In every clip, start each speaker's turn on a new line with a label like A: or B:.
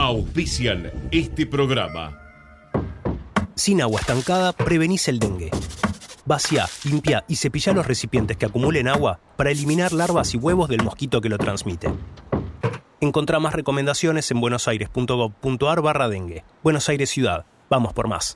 A: Auspician este programa.
B: Sin agua estancada, prevenís el dengue. Vacía, limpia y cepilla los recipientes que acumulen agua para eliminar larvas y huevos del mosquito que lo transmite. Encontrá más recomendaciones en buenosaires.gov.ar/dengue. Buenos Aires Ciudad. Vamos por más.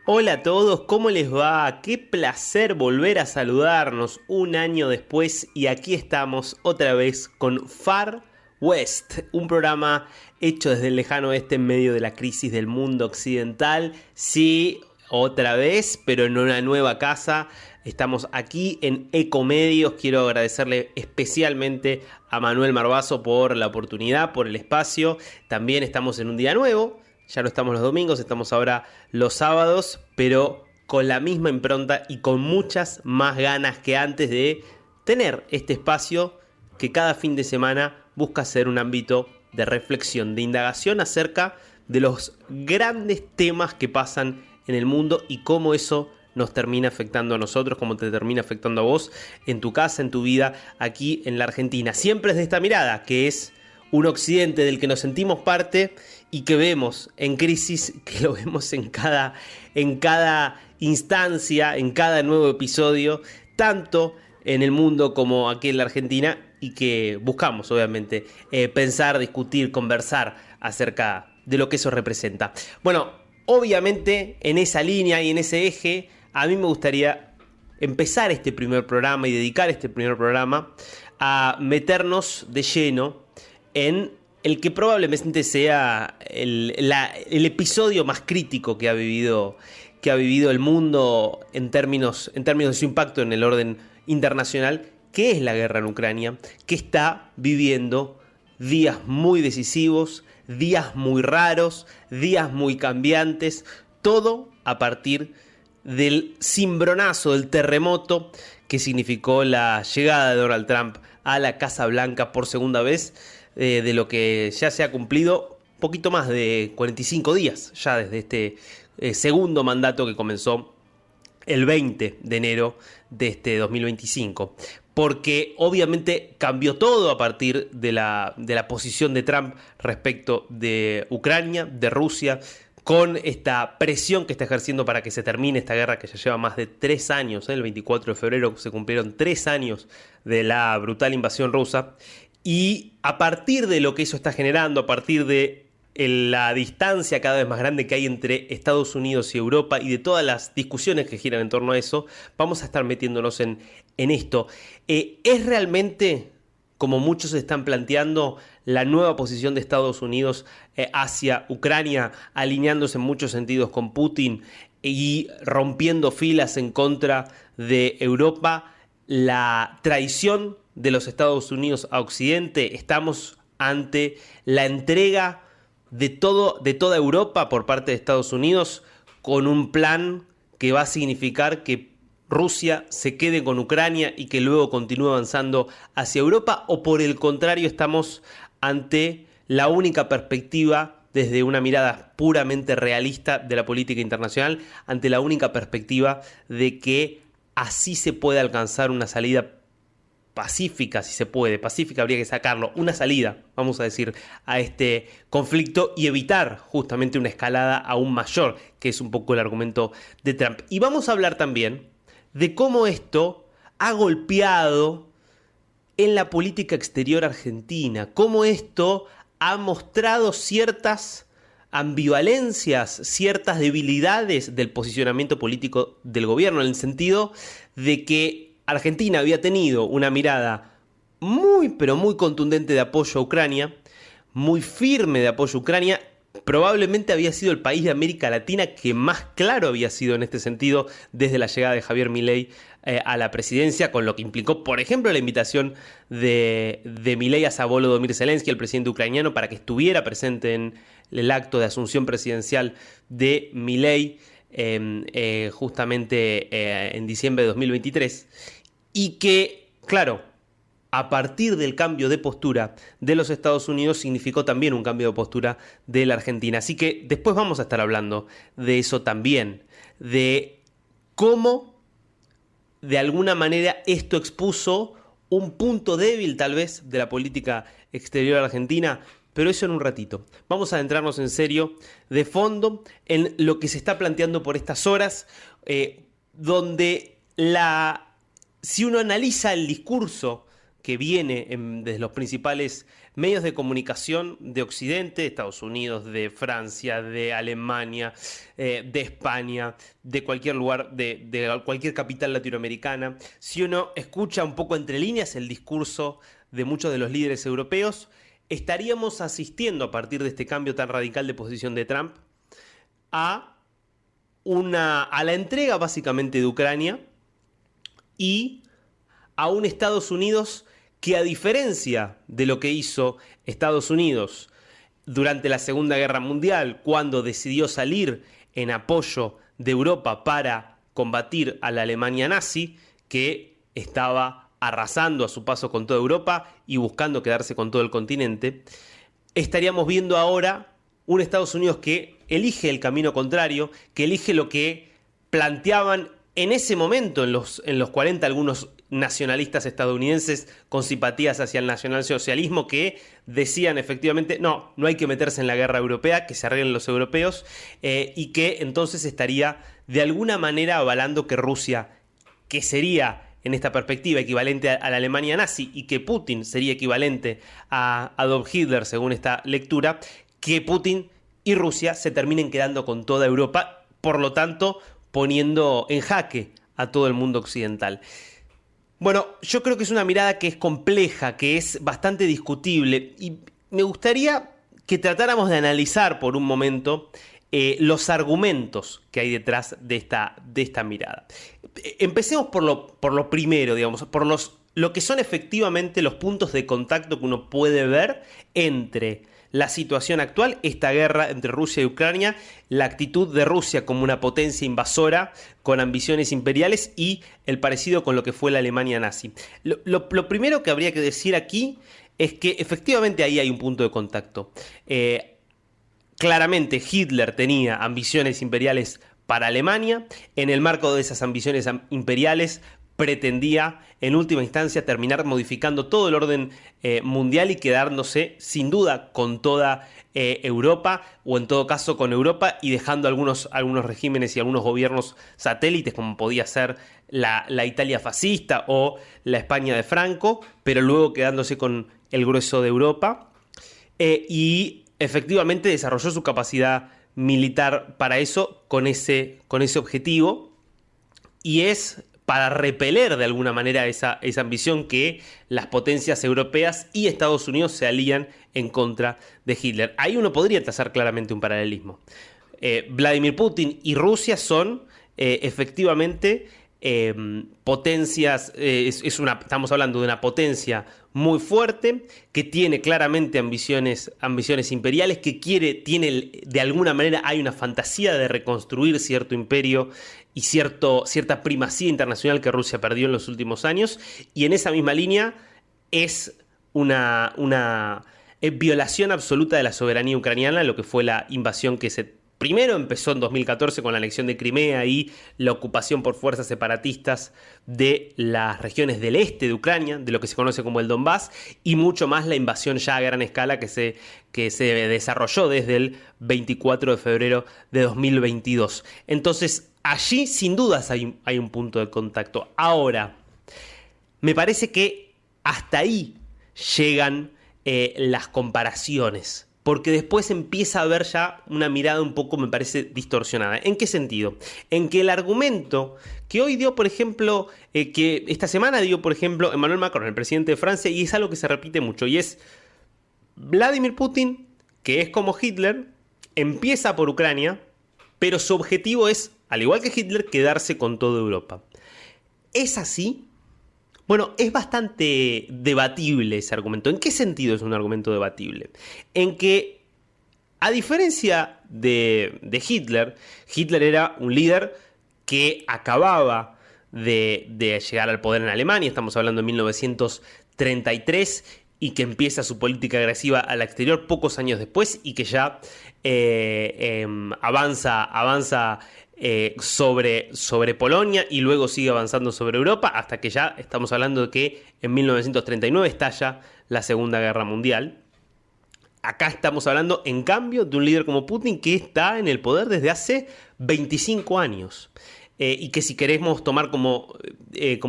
C: Hola a todos, ¿cómo les va? Qué placer volver a saludarnos un año después y aquí estamos otra vez con Far West, un programa hecho desde el lejano oeste en medio de la crisis del mundo occidental. Sí, otra vez, pero en una nueva casa. Estamos aquí en Ecomedios. Quiero agradecerle especialmente a Manuel Marbazo por la oportunidad, por el espacio. También estamos en un día nuevo. Ya no estamos los domingos, estamos ahora los sábados, pero con la misma impronta y con muchas más ganas que antes de tener este espacio que cada fin de semana busca ser un ámbito de reflexión, de indagación acerca de los grandes temas que pasan en el mundo y cómo eso nos termina afectando a nosotros, cómo te termina afectando a vos en tu casa, en tu vida, aquí en la Argentina. Siempre desde esta mirada, que es un occidente del que nos sentimos parte y que vemos en crisis, que lo vemos en cada instancia, en cada nuevo episodio, tanto en el mundo como aquí en la Argentina, y que buscamos obviamente pensar, discutir, conversar acerca de lo que eso representa. Bueno, obviamente en esa línea y en ese eje, a mí me gustaría empezar este primer programa y dedicar este primer programa a meternos de lleno en el que probablemente sea el episodio más crítico que ha vivido el mundo en términos de su impacto en el orden internacional, que es la guerra en Ucrania, que está viviendo días muy decisivos, días muy raros, días muy cambiantes, todo a partir del cimbronazo, del terremoto que significó la llegada de Donald Trump a la Casa Blanca por segunda vez, de lo que ya se ha cumplido poquito más de 45 días ya desde este segundo mandato que comenzó el 20 de enero de este 2025. Porque obviamente cambió todo a partir de la posición de Trump respecto de Ucrania, de Rusia, con esta presión que está ejerciendo para que se termine esta guerra que ya lleva más de 3 años. El 24 de febrero se cumplieron 3 años de la brutal invasión rusa. Y a partir de lo que eso está generando, a partir de la distancia cada vez más grande que hay entre Estados Unidos y Europa y de todas las discusiones que giran en torno a eso, vamos a estar metiéndonos en esto. ¿Es realmente, como muchos están planteando, la nueva posición de Estados Unidos hacia Ucrania, alineándose en muchos sentidos con Putin y rompiendo filas en contra de Europa, la traición de los Estados Unidos a Occidente? Estamos ante la entrega de toda Europa por parte de Estados Unidos, con un plan que va a significar que Rusia se quede con Ucrania y que luego continúe avanzando hacia Europa, o por el contrario estamos ante la única perspectiva desde una mirada puramente realista de la política internacional, ante la única perspectiva de que así se puede alcanzar una salida pacífica, si se puede, pacífica habría que sacarlo, una salida, vamos a decir, a este conflicto y evitar justamente una escalada aún mayor, que es un poco el argumento de Trump. Y vamos a hablar también de cómo esto ha golpeado en la política exterior argentina, cómo esto ha mostrado ciertas ambivalencias, ciertas debilidades del posicionamiento político del gobierno, en el sentido de que Argentina había tenido una mirada muy, pero muy contundente de apoyo a Ucrania, muy firme de apoyo a Ucrania. Probablemente había sido el país de América Latina que más claro había sido en este sentido desde la llegada de Javier Milei a la presidencia, con lo que implicó, por ejemplo, la invitación de Milei a Volodymyr Zelensky, el presidente ucraniano, para que estuviera presente en el acto de asunción presidencial de Milei justamente en diciembre de 2023. Y que, claro, a partir del cambio de postura de los Estados Unidos, significó también un cambio de postura de la Argentina. Así que después vamos a estar hablando de eso también, de cómo de alguna manera esto expuso un punto débil tal vez de la política exterior argentina, pero eso en un ratito. Vamos a adentrarnos en serio, de fondo, en lo que se está planteando por estas horas, donde si uno analiza el discurso que viene desde los principales medios de comunicación de Occidente, de Estados Unidos, de Francia, de Alemania, de España, de cualquier lugar, de cualquier capital latinoamericana, si uno escucha un poco entre líneas el discurso de muchos de los líderes europeos, estaríamos asistiendo a partir de este cambio tan radical de posición de Trump a la entrega básicamente de Ucrania y a un Estados Unidos que, a diferencia de lo que hizo Estados Unidos durante la Segunda Guerra Mundial, cuando decidió salir en apoyo de Europa para combatir a la Alemania nazi, que estaba arrasando a su paso con toda Europa y buscando quedarse con todo el continente, estaríamos viendo ahora un Estados Unidos que elige el camino contrario, que elige lo que planteaban en ese momento, en los 40, algunos nacionalistas estadounidenses con simpatías hacia el nacionalsocialismo, que decían efectivamente, no hay que meterse en la guerra europea, que se arreglen los europeos, y que entonces estaría de alguna manera avalando que Rusia, que sería en esta perspectiva equivalente a la Alemania nazi, y que Putin sería equivalente a Adolf Hitler, según esta lectura, que Putin y Rusia se terminen quedando con toda Europa, por lo tanto poniendo en jaque a todo el mundo occidental. Bueno, yo creo que es una mirada que es compleja, que es bastante discutible, y me gustaría que tratáramos de analizar por un momento los argumentos que hay detrás de esta mirada. Empecemos por lo primero, digamos, por lo que son efectivamente los puntos de contacto que uno puede ver entre la situación actual, esta guerra entre Rusia y Ucrania, la actitud de Rusia como una potencia invasora con ambiciones imperiales y el parecido con lo que fue la Alemania nazi. Lo primero que habría que decir aquí es que efectivamente ahí hay un punto de contacto. Claramente Hitler tenía ambiciones imperiales para Alemania. En el marco de esas ambiciones imperiales pretendía en última instancia terminar modificando todo el orden mundial y quedándose sin duda con toda Europa, o en todo caso con Europa, y dejando algunos regímenes y algunos gobiernos satélites, como podía ser la Italia fascista o la España de Franco, pero luego quedándose con el grueso de Europa, y efectivamente desarrolló su capacidad militar para eso, con ese objetivo, y es para repeler de alguna manera esa ambición que las potencias europeas y Estados Unidos se alían en contra de Hitler. Ahí uno podría trazar claramente un paralelismo. Vladimir Putin y Rusia son efectivamente potencias, estamos hablando de una potencia muy fuerte, que tiene claramente ambiciones imperiales, que de alguna manera hay una fantasía de reconstruir cierto imperio y cierta primacía internacional que Rusia perdió en los últimos años, y en esa misma línea es una violación absoluta de la soberanía ucraniana, lo que fue la invasión que primero empezó en 2014 con la anexión de Crimea y la ocupación por fuerzas separatistas de las regiones del este de Ucrania, de lo que se conoce como el Donbass, y mucho más la invasión ya a gran escala que se desarrolló desde el 24 de febrero de 2022. Entonces, allí sin dudas hay un punto de contacto. Ahora, me parece que hasta ahí llegan las comparaciones, porque después empieza a haber ya una mirada un poco, me parece, distorsionada. ¿En qué sentido? En que el argumento que hoy dio, por ejemplo, que esta semana dio, por ejemplo, Emmanuel Macron, el presidente de Francia, y es algo que se repite mucho, y es Vladimir Putin, que es como Hitler, empieza por Ucrania, pero su objetivo es, al igual que Hitler, quedarse con toda Europa. ¿Es así? Bueno, es bastante debatible ese argumento. ¿En qué sentido es un argumento debatible? En que, a diferencia de Hitler, Hitler era un líder que acababa de llegar al poder en Alemania, estamos hablando de 1933, 1933 y que empieza su política agresiva al exterior pocos años después y que ya avanza sobre Polonia y luego sigue avanzando sobre Europa hasta que ya estamos hablando de que en 1939 estalla la Segunda Guerra Mundial. Acá estamos hablando, en cambio, de un líder como Putin que está en el poder desde hace 25 años. Y que si queremos tomar como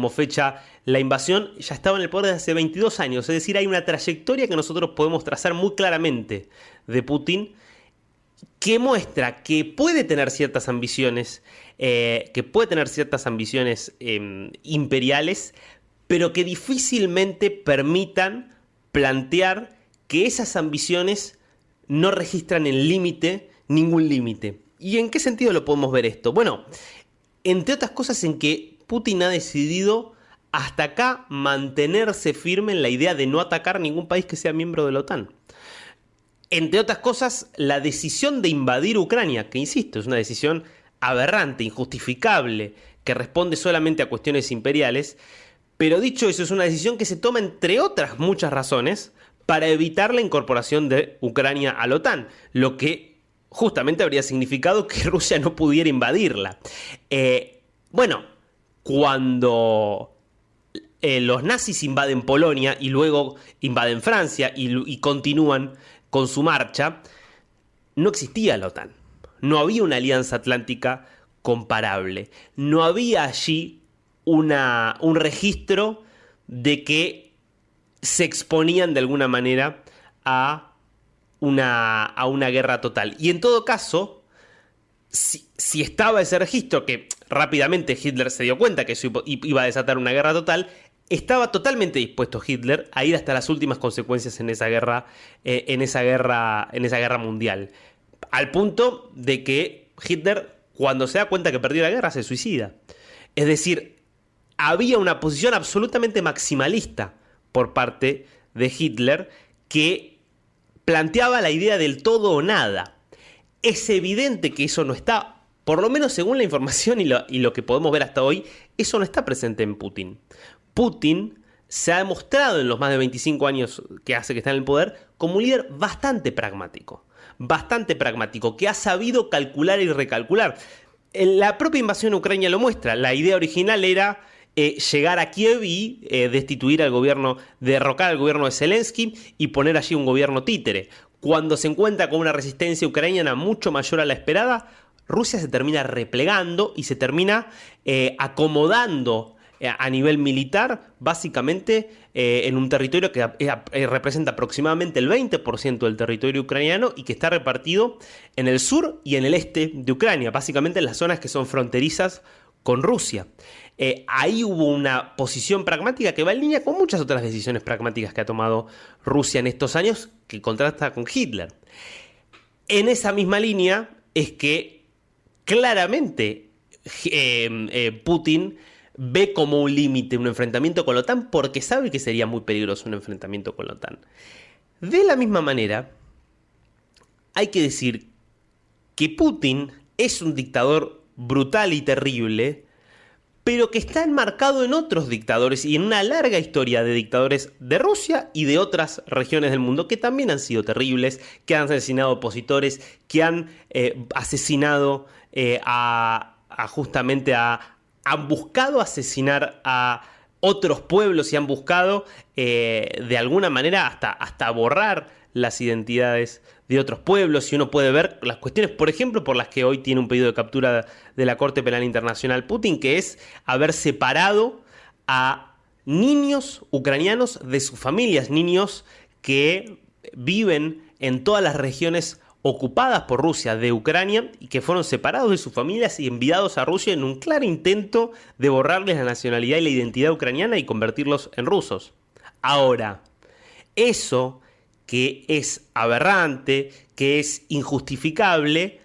C: fecha la invasión, ya estaba en el poder desde hace 22 años. Es decir, hay una trayectoria que nosotros podemos trazar muy claramente de Putin que muestra que puede tener ciertas ambiciones, imperiales, pero que difícilmente permitan plantear que esas ambiciones no registran en límite ningún límite. ¿Y en qué sentido lo podemos ver esto? Bueno, entre otras cosas en que Putin ha decidido hasta acá mantenerse firme en la idea de no atacar ningún país que sea miembro de la OTAN. Entre otras cosas, la decisión de invadir Ucrania, que insisto, es una decisión aberrante, injustificable, que responde solamente a cuestiones imperiales, pero dicho eso, es una decisión que se toma entre otras muchas razones para evitar la incorporación de Ucrania a la OTAN, lo que justamente habría significado que Rusia no pudiera invadirla. Cuando los nazis invaden Polonia y luego invaden Francia y continúan con su marcha, no existía la OTAN. No había una alianza atlántica comparable. No había allí un registro de que se exponían de alguna manera a una guerra total. Y en todo caso, si estaba ese registro, que rápidamente Hitler se dio cuenta que eso iba a desatar una guerra total, estaba totalmente dispuesto Hitler a ir hasta las últimas consecuencias en esa guerra mundial. Al punto de que Hitler, cuando se da cuenta que perdió la guerra, se suicida. Es decir, había una posición absolutamente maximalista por parte de Hitler que planteaba la idea del todo o nada. Es evidente que eso no está, por lo menos según la información y lo que podemos ver hasta hoy, eso no está presente en Putin. Putin se ha demostrado en los más de 25 años que hace que está en el poder como un líder bastante pragmático, que ha sabido calcular y recalcular. La propia invasión a Ucrania lo muestra. La idea original era llegar a Kiev y destituir al gobierno, derrocar al gobierno de Zelensky y poner allí un gobierno títere. Cuando se encuentra con una resistencia ucraniana mucho mayor a la esperada, Rusia se termina replegando y se termina acomodando a nivel militar, básicamente en un territorio que representa aproximadamente el 20% del territorio ucraniano y que está repartido en el sur y en el este de Ucrania, básicamente en las zonas que son fronterizas con Rusia. Ahí hubo una posición pragmática que va en línea con muchas otras decisiones pragmáticas que ha tomado Rusia en estos años, que contrasta con Hitler. En esa misma línea es que claramente Putin ve como un límite un enfrentamiento con la OTAN porque sabe que sería muy peligroso un enfrentamiento con la OTAN. De la misma manera, hay que decir que Putin es un dictador brutal y terrible, pero que está enmarcado en otros dictadores y en una larga historia de dictadores de Rusia y de otras regiones del mundo que también han sido terribles, que han asesinado opositores, que han asesinado han buscado asesinar a otros pueblos y han buscado de alguna manera hasta borrar las identidades de otros pueblos. Y uno puede ver las cuestiones, por ejemplo, por las que hoy tiene un pedido de captura de la Corte Penal Internacional Putin, que es haber separado a niños ucranianos de sus familias, niños que viven en todas las regiones ocupadas por Rusia de Ucrania y que fueron separados de sus familias y enviados a Rusia en un claro intento de borrarles la nacionalidad y la identidad ucraniana y convertirlos en rusos. Ahora, eso que es aberrante, que es injustificable,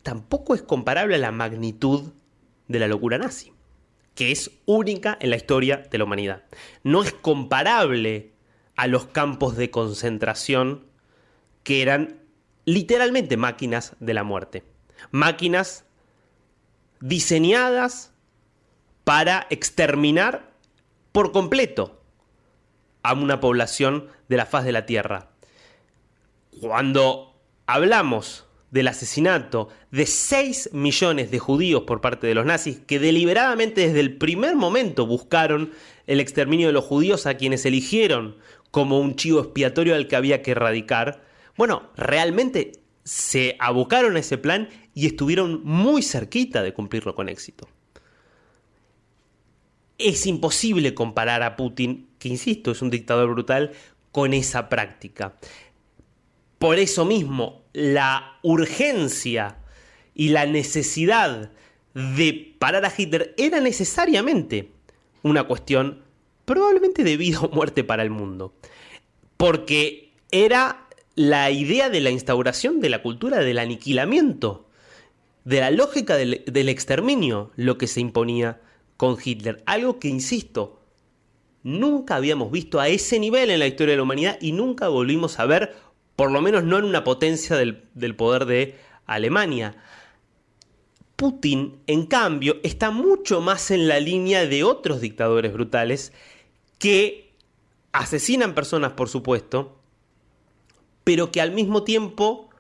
C: tampoco es comparable a la magnitud de la locura nazi, que es única en la historia de la humanidad. No es comparable a los campos de concentración que eran literalmente máquinas de la muerte. Máquinas diseñadas para exterminar por completo a una población de la faz de la Tierra. Cuando hablamos del asesinato de 6 millones de judíos por parte de los nazis, que deliberadamente desde el primer momento buscaron el exterminio de los judíos, a quienes eligieron como un chivo expiatorio al que había que erradicar, bueno, realmente se abocaron a ese plan y estuvieron muy cerquita de cumplirlo con éxito. Es imposible comparar a Putin, que insisto, es un dictador brutal, con esa práctica. Por eso mismo, la urgencia y la necesidad de parar a Hitler era necesariamente una cuestión probablemente de vida o muerte para el mundo. Porque era la idea de la instauración de la cultura del aniquilamiento, de la lógica del exterminio, lo que se imponía con Hitler. Algo que, insisto, nunca habíamos visto a ese nivel en la historia de la humanidad y nunca volvimos a ver, por lo menos no en una potencia del poder de Alemania. Putin, en cambio, está mucho más en la línea de otros dictadores brutales que asesinan personas, por supuesto, pero que al mismo tiempo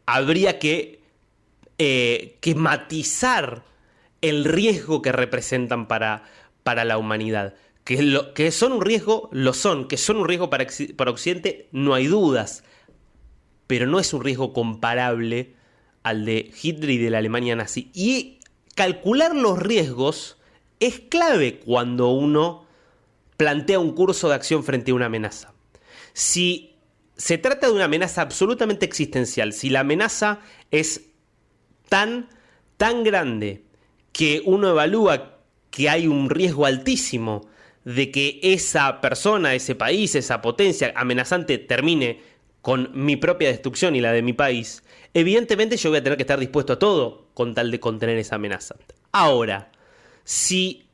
C: habría que matizar el riesgo que representan para la humanidad. Que son un riesgo, lo son. Que son un riesgo para Occidente, no hay dudas. Pero no es un riesgo comparable al de Hitler y de la Alemania nazi. Y calcular los riesgos es clave cuando uno plantea un curso de acción frente a una amenaza. Si se trata de una amenaza absolutamente existencial, si la amenaza es tan grande que uno evalúa que hay un riesgo altísimo de que esa persona, ese país, esa potencia amenazante termine con mi propia destrucción y la de mi país, evidentemente yo voy a tener que estar dispuesto a todo con tal de contener esa amenaza. Ahora, si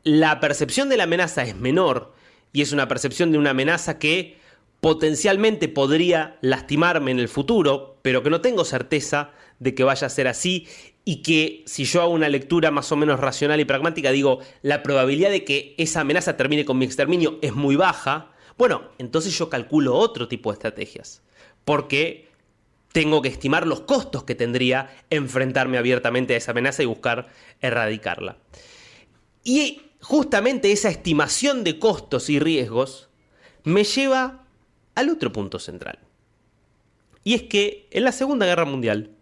C: la percepción de la amenaza es menor y es una percepción de una amenaza que potencialmente podría lastimarme en el futuro, pero que no tengo certeza de que vaya a ser así, y que si yo hago una lectura más o menos racional y pragmática, digo, la probabilidad de que esa amenaza termine con mi exterminio es muy baja, bueno, entonces yo calculo otro tipo de estrategias, porque tengo que estimar los costos que tendría enfrentarme abiertamente a esa amenaza y buscar erradicarla. Y justamente esa estimación de costos y riesgos me lleva al otro punto central. Y es que en la Segunda Guerra Mundial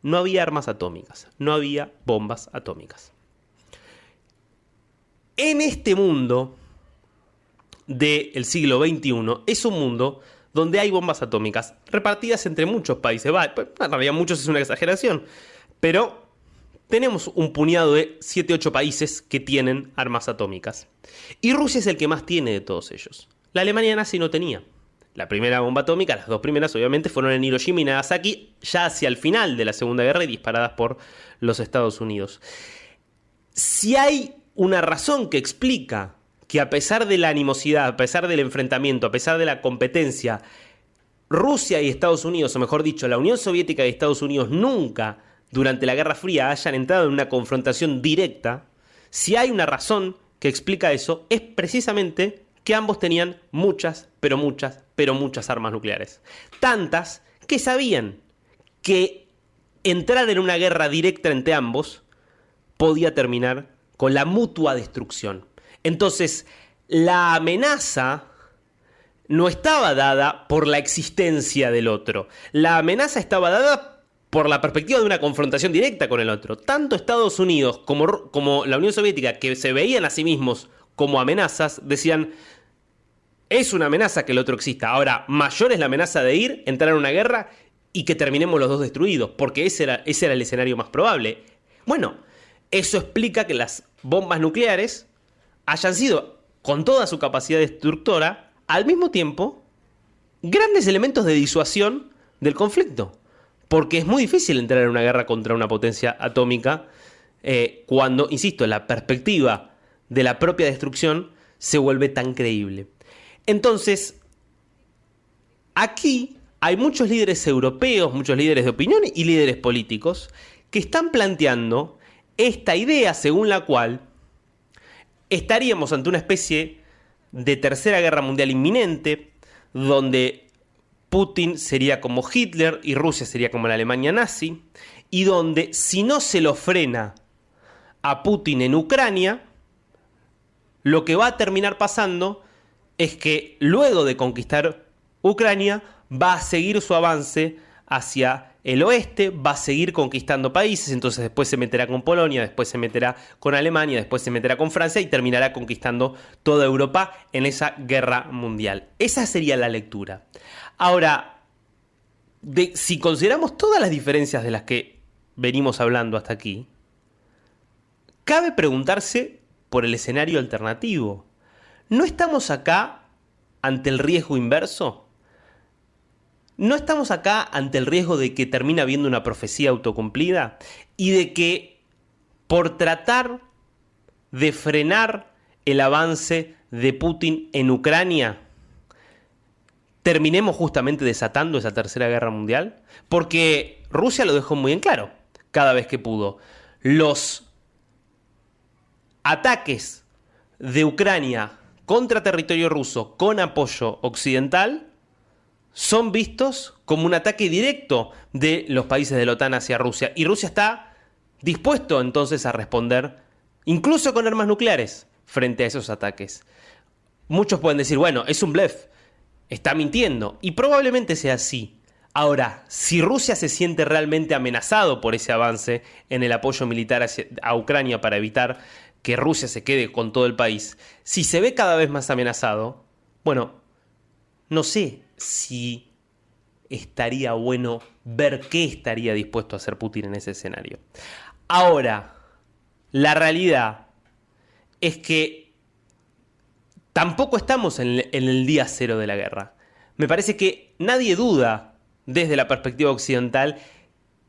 C: no había armas atómicas, no había bombas atómicas. En este mundo del siglo XXI es un mundo donde hay bombas atómicas repartidas entre muchos países. En realidad muchos es una exageración, pero tenemos un puñado de 7-8 países que tienen armas atómicas. Y Rusia es el que más tiene de todos ellos. La Alemania nazi no tenía. La primera bomba atómica, las dos primeras obviamente, fueron en Hiroshima y Nagasaki, ya hacia el final de la Segunda Guerra y disparadas por los Estados Unidos. Si hay una razón que explica que a pesar de la animosidad, a pesar del enfrentamiento, a pesar de la competencia, Rusia y Estados Unidos, o mejor dicho, la Unión Soviética y Estados Unidos nunca durante la Guerra Fría hayan entrado en una confrontación directa, si hay una razón que explica eso, es precisamente que ambos tenían muchas armas nucleares. Tantas que sabían que entrar en una guerra directa entre ambos podía terminar con la mutua destrucción. Entonces, la amenaza no estaba dada por la existencia del otro. La amenaza estaba dada por la perspectiva de una confrontación directa con el otro. Tanto Estados Unidos como la Unión Soviética, que se veían a sí mismos como amenazas, decían: es una amenaza que el otro exista. Ahora, mayor es la amenaza de entrar en una guerra y que terminemos los dos destruidos, porque ese era el escenario más probable. Bueno, eso explica que las bombas nucleares hayan sido, con toda su capacidad destructora, al mismo tiempo, grandes elementos de disuasión del conflicto. Porque es muy difícil entrar en una guerra contra una potencia atómica cuando, insisto, la perspectiva de la propia destrucción se vuelve tan creíble. Entonces, aquí hay muchos líderes europeos, muchos líderes de opinión y líderes políticos que están planteando esta idea según la cual estaríamos ante una especie de tercera guerra mundial inminente, donde Putin sería como Hitler y Rusia sería como la Alemania nazi, y donde si no se lo frena a Putin en Ucrania, lo que va a terminar pasando es que luego de conquistar Ucrania va a seguir su avance hacia el oeste, va a seguir conquistando países, entonces después se meterá con Polonia, después se meterá con Alemania, después se meterá con Francia y terminará conquistando toda Europa en esa guerra mundial. Esa sería la lectura. Ahora, si consideramos todas las diferencias de las que venimos hablando hasta aquí, cabe preguntarse por el escenario alternativo. ¿No estamos acá ante el riesgo inverso? ¿No estamos acá ante el riesgo de que termine habiendo una profecía autocumplida? Y de que por tratar de frenar el avance de Putin en Ucrania, terminemos justamente desatando esa tercera guerra mundial. Porque Rusia lo dejó muy en claro cada vez que pudo. Los ataques de Ucrania contra territorio ruso con apoyo occidental son vistos como un ataque directo de los países de la OTAN hacia Rusia. Y Rusia está dispuesto entonces a responder, incluso con armas nucleares, frente a esos ataques. Muchos pueden decir, bueno, es un blef, está mintiendo, y probablemente sea así. Ahora, si Rusia se siente realmente amenazado por ese avance en el apoyo militar a Ucrania para evitar que Rusia se quede con todo el país, si se ve cada vez más amenazado, bueno, no sé si estaría bueno ver qué estaría dispuesto a hacer Putin en ese escenario. Ahora, la realidad es que tampoco estamos en el día cero de la guerra. Me parece que nadie duda desde la perspectiva occidental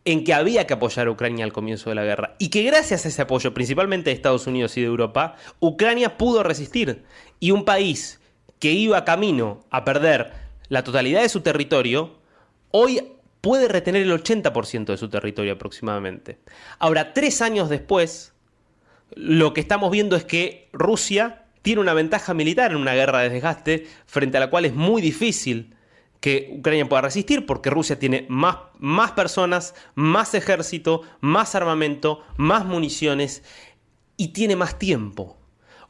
C: en que había que apoyar a Ucrania al comienzo de la guerra y que gracias a ese apoyo, principalmente de Estados Unidos y de Europa, Ucrania pudo resistir, y un país que iba camino a perder la totalidad de su territorio, hoy puede retener el 80% de su territorio aproximadamente. Ahora, 3 años después, lo que estamos viendo es que Rusia tiene una ventaja militar en una guerra de desgaste frente a la cual es muy difícil que Ucrania pueda resistir, porque Rusia tiene más personas, más ejército, más armamento, más municiones y tiene más tiempo.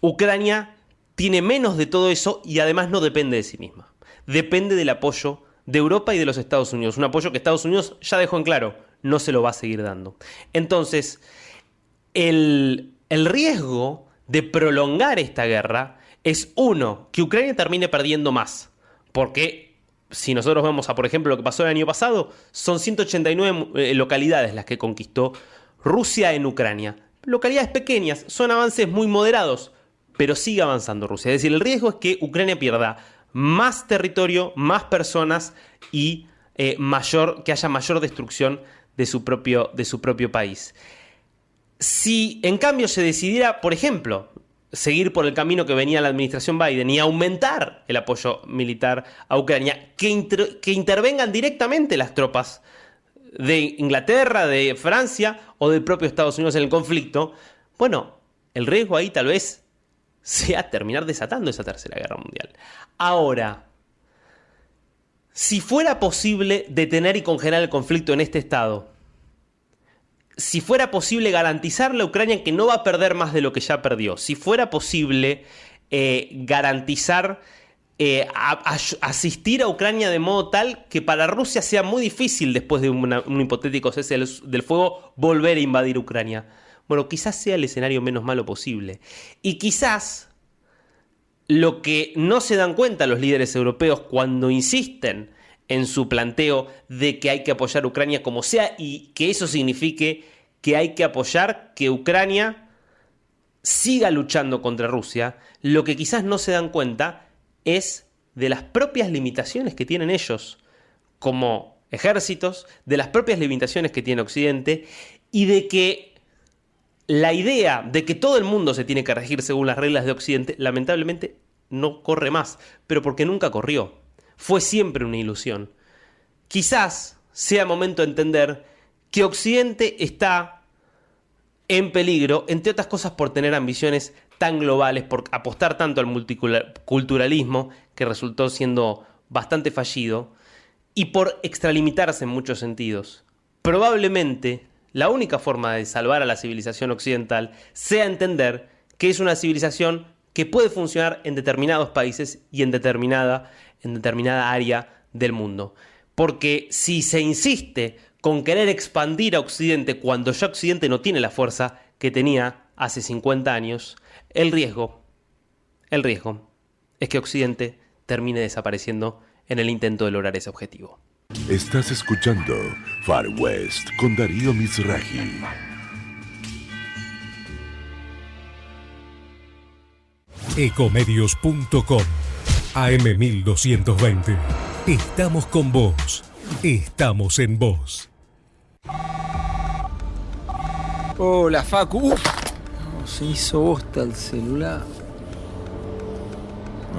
C: Ucrania tiene menos de todo eso y además no depende de sí misma. Depende del apoyo de Europa y de los Estados Unidos. Un apoyo que Estados Unidos ya dejó en claro, no se lo va a seguir dando. Entonces, el riesgo de prolongar esta guerra es, uno, que Ucrania termine perdiendo más. Porque si nosotros vemos a, por ejemplo, lo que pasó el año pasado, son 189 localidades las que conquistó Rusia en Ucrania. Localidades pequeñas, son avances muy moderados, pero sigue avanzando Rusia. Es decir, el riesgo es que Ucrania pierda más territorio, más personas y que haya mayor destrucción de su propio país. Si en cambio se decidiera, por ejemplo, seguir por el camino que venía la administración Biden y aumentar el apoyo militar a Ucrania, que intervengan directamente las tropas de Inglaterra, de Francia o del propio Estados Unidos en el conflicto, bueno, el riesgo ahí tal vez sea terminar desatando esa tercera guerra mundial. Ahora, si fuera posible detener y congelar el conflicto en este estado, si fuera posible garantizarle a Ucrania que no va a perder más de lo que ya perdió, si fuera posible garantizar asistir a Ucrania de modo tal que para Rusia sea muy difícil, después de un hipotético cese del fuego, volver a invadir Ucrania. Bueno, quizás sea el escenario menos malo posible. Y quizás lo que no se dan cuenta los líderes europeos cuando insisten en su planteo de que hay que apoyar a Ucrania como sea, y que eso signifique que hay que apoyar que Ucrania siga luchando contra Rusia, lo que quizás no se dan cuenta es de las propias limitaciones que tienen ellos como ejércitos, de las propias limitaciones que tiene Occidente, y de que la idea de que todo el mundo se tiene que regir según las reglas de Occidente, lamentablemente no corre más, pero porque nunca corrió. Fue siempre una ilusión. Quizás sea momento de entender que Occidente está en peligro, entre otras cosas por tener ambiciones tan globales, por apostar tanto al multiculturalismo, que resultó siendo bastante fallido, y por extralimitarse en muchos sentidos. Probablemente la única forma de salvar a la civilización occidental sea entender que es una civilización que puede funcionar en determinados países y en determinada área del mundo. Porque si se insiste con querer expandir a Occidente cuando ya Occidente no tiene la fuerza que tenía hace 50 años, el riesgo es que Occidente termine desapareciendo en el intento de lograr ese objetivo.
D: Estás escuchando Far West con Darío Mizrahi.
E: Ecomedios.com AM1220. Estamos con vos. Estamos en vos.
F: Hola, Facu. Se hizo bosta el celular.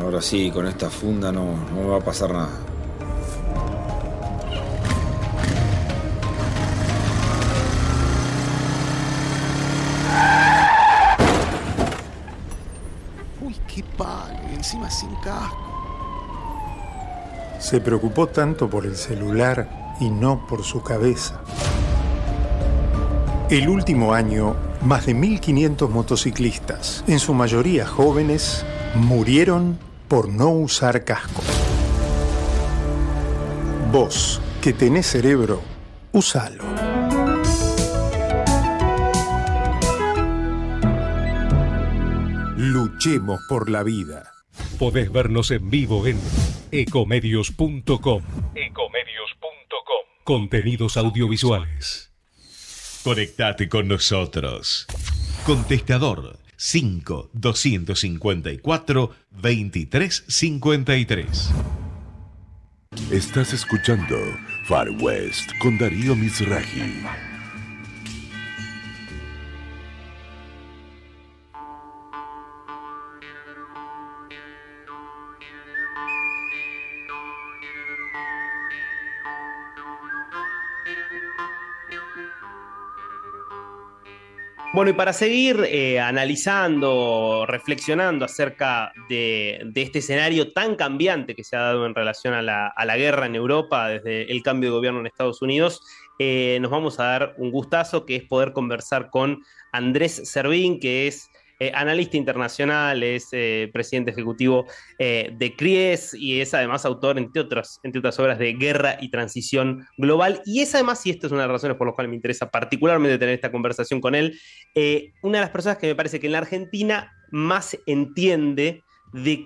F: Ahora sí, con esta funda no me va a pasar nada.
G: Uy, qué palo, y encima sin casco.
H: Se preocupó tanto por el celular y no por su cabeza. El último año, más de 1.500 motociclistas, en su mayoría jóvenes, murieron por no usar casco. Vos, que tenés cerebro, usalo. Luchemos por la vida.
E: Podés vernos en vivo en ecomedios.com. Contenidos audiovisuales.
A: Conectate con nosotros. Contestador 5 254 2353.
D: Estás escuchando Far West con Darío Mizrahi.
C: Bueno, y para seguir analizando, reflexionando acerca de este escenario tan cambiante que se ha dado en relación a la guerra en Europa desde el cambio de gobierno en Estados Unidos, nos vamos a dar un gustazo, que es poder conversar con Andrés Servín, que es analista internacional, es presidente ejecutivo de CRIES y es además autor, entre otras obras, de Guerra y Transición Global. Y es además, y esto es una de las razones por las cuales me interesa particularmente tener esta conversación con él, una de las personas que me parece que en la Argentina más entiende de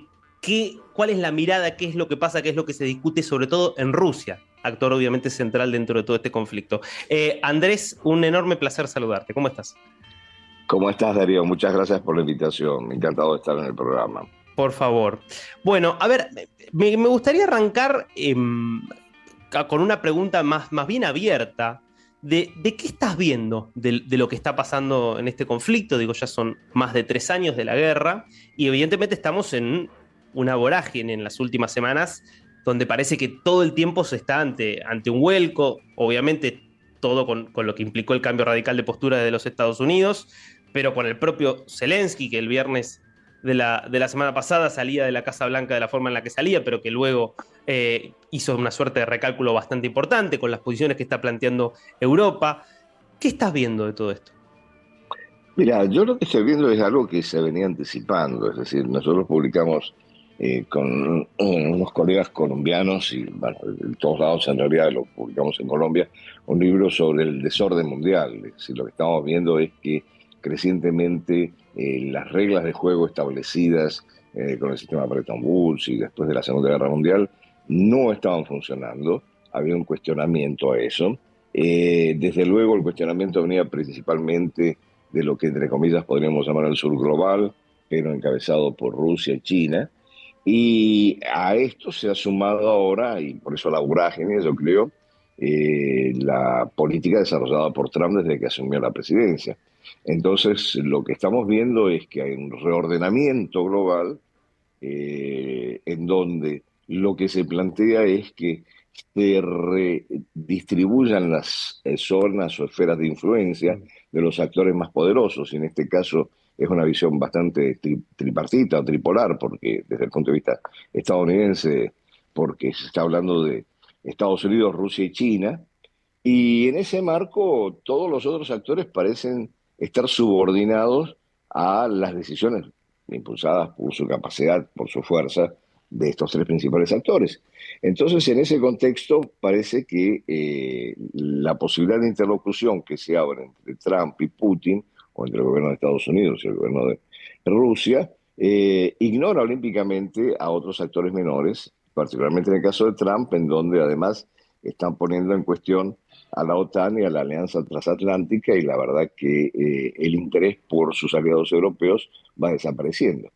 C: cuál es la mirada, qué es lo que pasa, qué es lo que se discute, sobre todo en Rusia, actor obviamente central dentro de todo este conflicto. Andrés, un enorme placer saludarte. ¿Cómo estás?
I: ¿Cómo estás, Darío? Muchas gracias por la invitación. Encantado de estar en el programa.
C: Por favor. Bueno, a ver, me gustaría arrancar con una pregunta más bien abierta. ¿De qué estás viendo de lo que está pasando en este conflicto? Digo, ya son más de 3 años de la guerra y evidentemente estamos en una vorágine en las últimas semanas donde parece que todo el tiempo se está ante un vuelco, obviamente todo con lo que implicó el cambio radical de postura de los Estados Unidos, pero con el propio Zelensky, que el viernes de la semana pasada salía de la Casa Blanca de la forma en la que salía, pero que luego hizo una suerte de recálculo bastante importante con las posiciones que está planteando Europa. ¿Qué estás viendo de todo esto?
I: Mira, yo lo que estoy viendo es algo que se venía anticipando, es decir, nosotros publicamos con unos colegas colombianos, y bueno, de todos lados en realidad lo publicamos en Colombia, un libro sobre el desorden mundial. Es decir, lo que estamos viendo es que crecientemente las reglas de juego establecidas con el sistema Bretton Woods y después de la Segunda Guerra Mundial no estaban funcionando. Había un cuestionamiento a eso. Desde luego el cuestionamiento venía principalmente de lo que entre comillas podríamos llamar el sur global, pero encabezado por Rusia y China. Y a esto se ha sumado ahora, y por eso la vorágine, yo creo, la política desarrollada por Trump desde que asumió la presidencia. Entonces, lo que estamos viendo es que hay un reordenamiento global en donde lo que se plantea es que se redistribuyan las zonas o esferas de influencia de los actores más poderosos. En este caso, es una visión bastante tripartita o tripolar, porque desde el punto de vista estadounidense, porque se está hablando de Estados Unidos, Rusia y China, y en ese marco todos los otros actores parecen estar subordinados a las decisiones impulsadas por su capacidad, por su fuerza, de estos tres principales actores. Entonces, en ese contexto, parece que la posibilidad de interlocución que se abre entre Trump y Putin, o entre el gobierno de Estados Unidos y el gobierno de Rusia, ignora olímpicamente a otros actores menores, particularmente en el caso de Trump, en donde además están poniendo en cuestión a la OTAN y a la Alianza Transatlántica, y la verdad que el interés por sus aliados europeos va desapareciendo.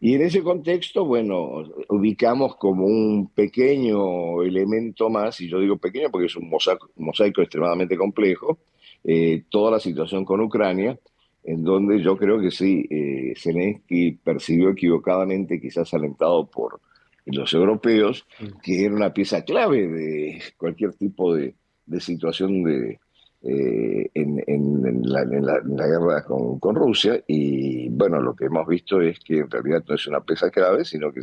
I: Y en ese contexto, bueno, ubicamos como un pequeño elemento más, y yo digo pequeño porque es un mosaico extremadamente complejo, toda la situación con Ucrania, en donde yo creo que sí, Zelensky percibió equivocadamente, quizás alentado por los europeos, que era una pieza clave de cualquier tipo de situación en la guerra con Rusia. Y bueno, lo que hemos visto es que en realidad no es una pieza clave, sino que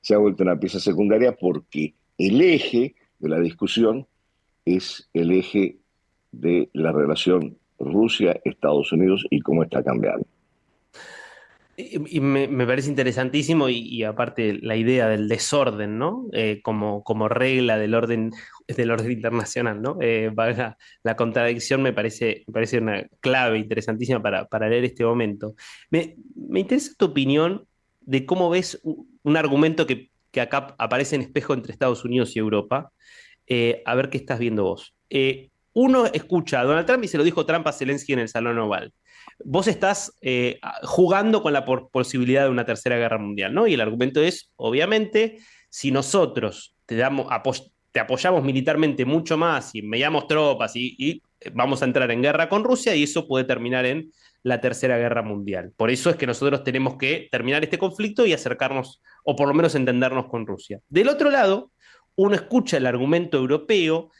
I: se ha vuelto una pieza secundaria, porque el eje de la discusión es el eje de la relación Rusia-Estados Unidos y cómo está cambiando.
C: Y me parece interesantísimo y aparte la idea del desorden, ¿no? Como regla del orden internacional, ¿no? Valga la contradicción, me parece una clave interesantísima para leer este momento. Me interesa tu opinión de cómo ves un argumento que acá aparece en espejo entre Estados Unidos y Europa. A ver qué estás viendo vos. Uno escucha a Donald Trump y se lo dijo Trump a Zelensky en el Salón Oval. Vos estás jugando con la posibilidad de una tercera guerra mundial, ¿no? Y el argumento es, obviamente, si nosotros te apoyamos militarmente mucho más y enviamos tropas y vamos a entrar en guerra con Rusia, y eso puede terminar en la tercera guerra mundial. Por eso es que nosotros tenemos que terminar este conflicto y acercarnos, o por lo menos entendernos con Rusia. Del otro lado, uno escucha el argumento europeo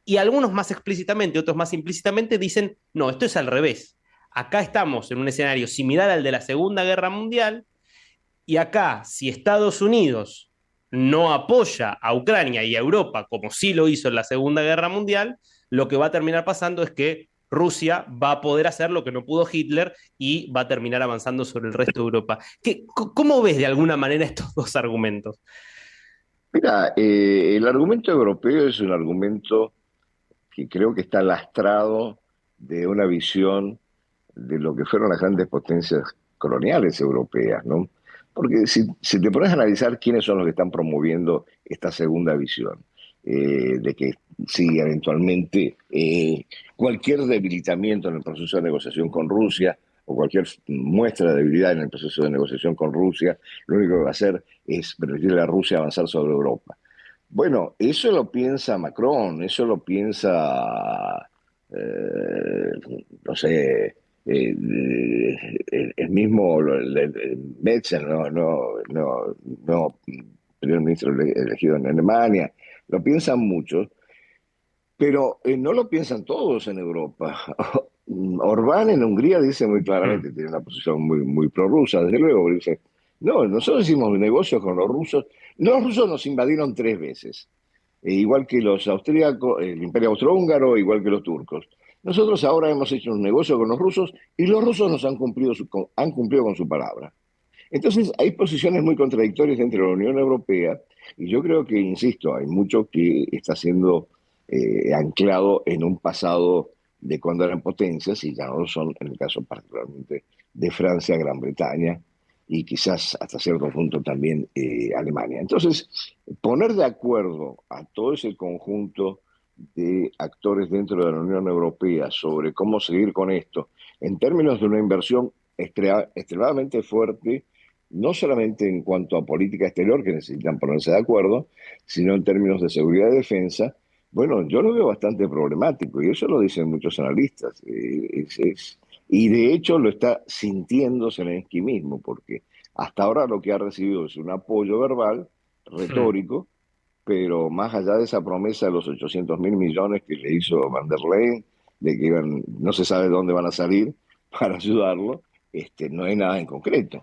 C: y algunos más explícitamente, otros más implícitamente dicen, no, esto es al revés. Acá estamos en un escenario similar al de la Segunda Guerra Mundial, y acá, si Estados Unidos no apoya a Ucrania y a Europa como sí lo hizo en la Segunda Guerra Mundial, lo que va a terminar pasando es que Rusia va a poder hacer lo que no pudo Hitler y va a terminar avanzando sobre el resto de Europa. ¿Cómo ves de alguna manera estos dos argumentos?
I: Mira, el argumento europeo es un argumento que creo que está lastrado de una visión de lo que fueron las grandes potencias coloniales europeas, ¿no? Porque si te pones a analizar quiénes son los que están promoviendo esta segunda visión, de que sí, eventualmente cualquier debilitamiento en el proceso de negociación con Rusia o cualquier muestra de debilidad en el proceso de negociación con Rusia, lo único que va a hacer es permitirle a Rusia avanzar sobre Europa. Bueno, eso lo piensa Macron, eso lo piensa, no sé, el mismo Metzen, no, primer ministro elegido en Alemania, lo piensan muchos, pero no lo piensan todos en Europa. Orbán en Hungría dice muy claramente, tiene una posición muy prorrusa, desde luego, dice, no, nosotros hicimos negocios con los rusos nos invadieron 3 veces, igual que los austríacos, el Imperio Austrohúngaro, igual que los turcos. Nosotros ahora hemos hecho un negocio con los rusos y los rusos nos han cumplido con su palabra. Entonces, hay posiciones muy contradictorias entre la Unión Europea, y yo creo que, insisto, hay mucho que está siendo anclado en un pasado de cuando eran potencias, y ya no lo son, en el caso particularmente de Francia, Gran Bretaña y quizás hasta cierto punto también Alemania. Entonces, poner de acuerdo a todo ese conjunto de actores dentro de la Unión Europea sobre cómo seguir con esto, en términos de una inversión extremadamente fuerte, no solamente en cuanto a política exterior, que necesitan ponerse de acuerdo, sino en términos de seguridad y defensa, bueno, yo lo veo bastante problemático, y eso lo dicen muchos analistas. Y de hecho lo está sintiendo Zelensky mismo, porque hasta ahora lo que ha recibido es un apoyo verbal, retórico, pero más allá de esa promesa de los 800.000 millones que le hizo Van der Leyen, de que no se sabe dónde van a salir para ayudarlo, no hay nada en concreto.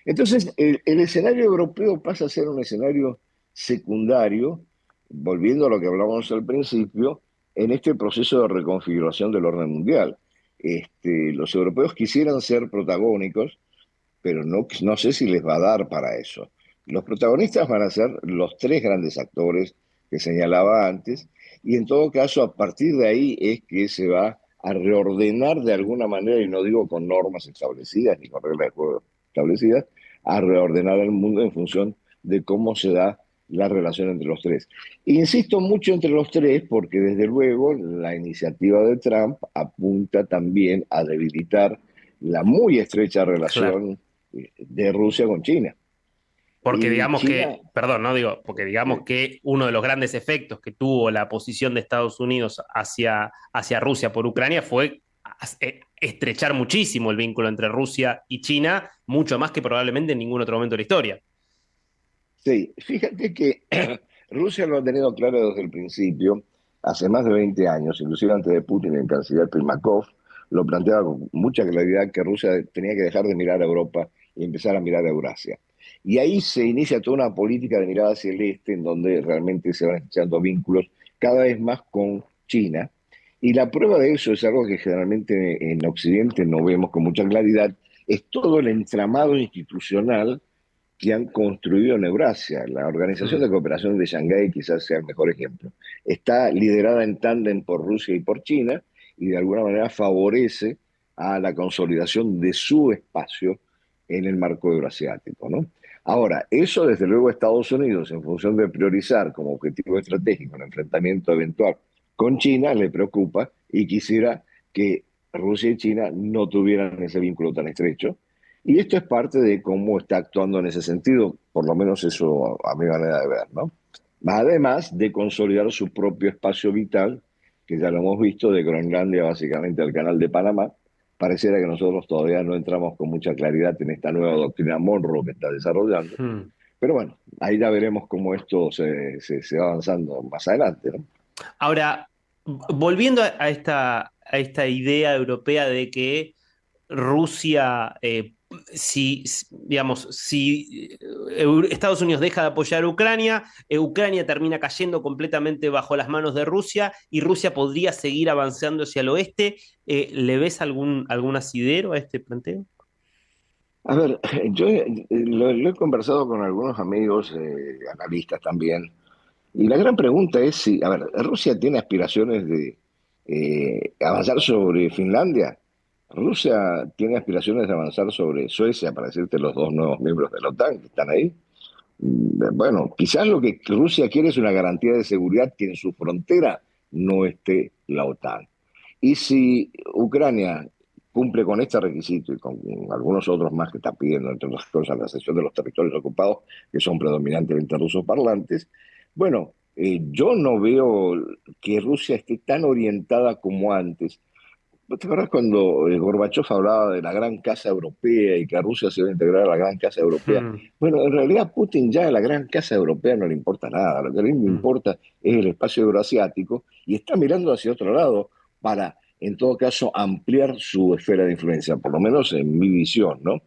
I: Entonces, el escenario europeo pasa a ser un escenario secundario, volviendo a lo que hablábamos al principio, en este proceso de reconfiguración del orden mundial. Los europeos quisieran ser protagónicos, pero no sé si les va a dar para eso. Los protagonistas van a ser los tres grandes actores que señalaba antes, y en todo caso, a partir de ahí es que se va a reordenar de alguna manera, y no digo con normas establecidas ni con reglas de juego establecidas, a reordenar el mundo en función de cómo se da la relación entre los tres. Insisto mucho entre los tres porque desde luego la iniciativa de Trump apunta también a debilitar la muy estrecha
C: Claro.
I: relación de Rusia con China.
C: Porque
I: Y
C: digamos
I: China,
C: que, perdón, no digo, porque digamos
I: eh,
C: que uno de los grandes efectos que tuvo la posición de Estados Unidos hacia Rusia por Ucrania fue estrechar muchísimo el vínculo entre Rusia y China, mucho más que probablemente en ningún otro momento de la historia.
I: sí, fíjate que Rusia lo ha tenido claro desde el principio, hace más de 20 años, inclusive antes de Putin, el canciller Primakov lo planteaba con mucha claridad que Rusia tenía que dejar de mirar a Europa y empezar a mirar a Eurasia. Y ahí se inicia toda una política de mirada hacia el este, en donde realmente se van echando vínculos cada vez más con China. Y la prueba de eso es algo que generalmente en Occidente no vemos con mucha claridad, es todo el entramado institucional que han construido en Eurasia. La Organización
C: Hmm.
I: de Cooperación de Shanghái quizás sea el mejor ejemplo. Está liderada en tándem por Rusia y por China y de alguna manera favorece a la consolidación de su espacio en el marco eurasiático, ¿no? Ahora, eso desde luego Estados Unidos, en función de priorizar como objetivo estratégico el enfrentamiento eventual con China, le preocupa y quisiera que Rusia y China no tuvieran ese vínculo tan estrecho, y esto es parte de cómo está actuando en ese sentido, por lo menos eso a mi manera de ver, ¿no? Además de consolidar su propio espacio vital, que ya lo hemos visto, de Groenlandia básicamente al Canal de Panamá. Pareciera que nosotros todavía no entramos con mucha claridad en esta nueva doctrina Monroe que está desarrollando.
C: Hmm.
I: Pero bueno, ahí ya veremos cómo esto se va avanzando más adelante, ¿no?
C: Ahora, volviendo a esta idea europea de que Rusia, digamos, si Estados Unidos deja de apoyar a Ucrania, Ucrania termina cayendo completamente bajo las manos de Rusia y Rusia podría seguir avanzando hacia el oeste. ¿Le ves algún asidero a este planteo?
I: A ver, yo lo he conversado con algunos amigos, analistas también. Y la gran pregunta es si, a ver, ¿Rusia tiene aspiraciones de avanzar sobre Finlandia? ¿Rusia tiene aspiraciones de avanzar sobre Suecia, para decirte los dos nuevos miembros de la OTAN que están ahí? Bueno, quizás lo que Rusia quiere es una garantía de seguridad que en su frontera no esté la OTAN. Y si Ucrania cumple con este requisito y con algunos otros más que está pidiendo, entre otras cosas, la cesión de los territorios ocupados, que son predominantemente rusos parlantes, bueno, yo no veo que Rusia esté tan orientada como antes. ¿No te acuerdas cuando Gorbachev hablaba de la gran casa europea y que a Rusia se iba a integrar a la gran casa europea?
C: Hmm,
I: Bueno, en realidad a Putin ya a la gran casa europea no le importa nada. Lo que a él le
C: hmm.
I: importa es el espacio euroasiático y está mirando hacia otro lado para, en todo caso, ampliar su esfera de influencia, por lo menos en mi visión, ¿no?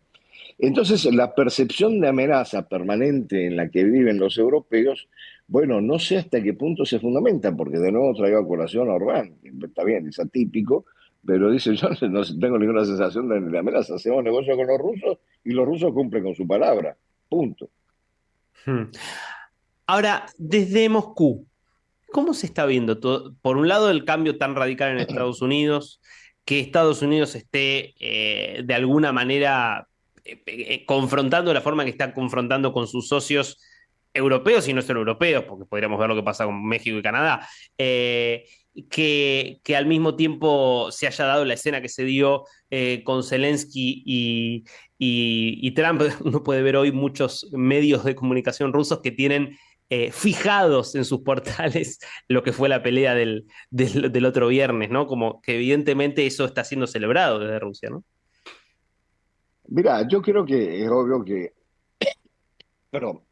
I: Entonces, la percepción de amenaza permanente en la que viven los europeos, bueno, no sé hasta qué punto se fundamenta, porque de nuevo traigo a colación a Orbán, que está bien, es atípico, pero dice, yo no tengo ninguna sensación de amenaza, hacemos negocio con los rusos y los rusos cumplen con su palabra, punto.
C: Hmm. Ahora, desde Moscú, ¿cómo se está viendo todo? Por un lado, el cambio tan radical en Estados Unidos, que Estados Unidos esté de alguna manera confrontando la forma que está confrontando con sus socios europeos y no solo europeos, porque podríamos ver lo que pasa con México y Canadá, que al mismo tiempo se haya dado la escena que se dio con Zelensky y Trump. Uno puede ver hoy muchos medios de comunicación rusos que tienen fijados en sus portales lo que fue la pelea del otro viernes, ¿no? Como que evidentemente eso está siendo celebrado desde Rusia, ¿no?
I: Mira, yo creo que es obvio pero,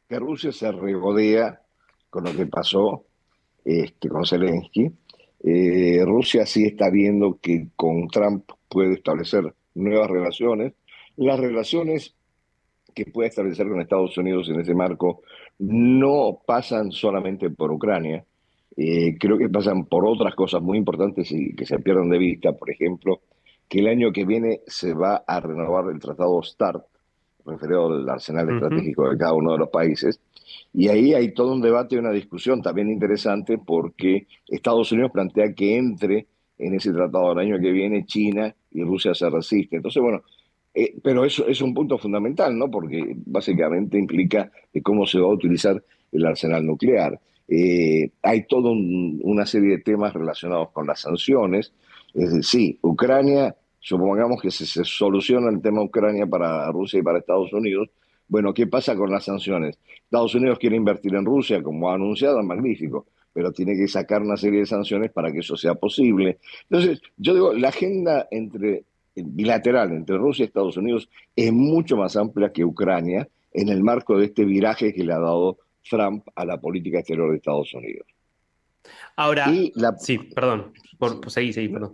I: que Rusia se regodea con lo que pasó con Zelensky. Rusia sí está viendo que con Trump puede establecer nuevas relaciones. Las relaciones que puede establecer con Estados Unidos en ese marco no pasan solamente por Ucrania, creo que pasan por otras cosas muy importantes y que se pierden de vista. Por ejemplo, que el año que viene se va a renovar el Tratado START, referido al arsenal
C: Ujú.
I: estratégico de cada uno de los países, y ahí hay todo un debate y una discusión también interesante porque Estados Unidos plantea que entre en ese tratado el año que viene China y Rusia se resiste. Entonces, bueno, pero eso es un punto fundamental, ¿no? Porque básicamente implica de cómo se va a utilizar el arsenal nuclear. Hay toda una serie de temas relacionados con las sanciones. Es decir, sí, Ucrania, supongamos que se soluciona el tema Ucrania para Rusia y para Estados Unidos. Bueno, ¿qué pasa con las sanciones? Estados Unidos quiere invertir en Rusia, como ha anunciado, magnífico, pero tiene que sacar una serie de sanciones para que eso sea posible. Entonces, yo digo, la agenda bilateral entre Rusia y Estados Unidos es mucho más amplia que Ucrania en el marco de este viraje que le ha dado Trump a la política exterior de Estados Unidos.
C: Ahora,
I: Y la,
C: sí, perdón, seguí, perdón.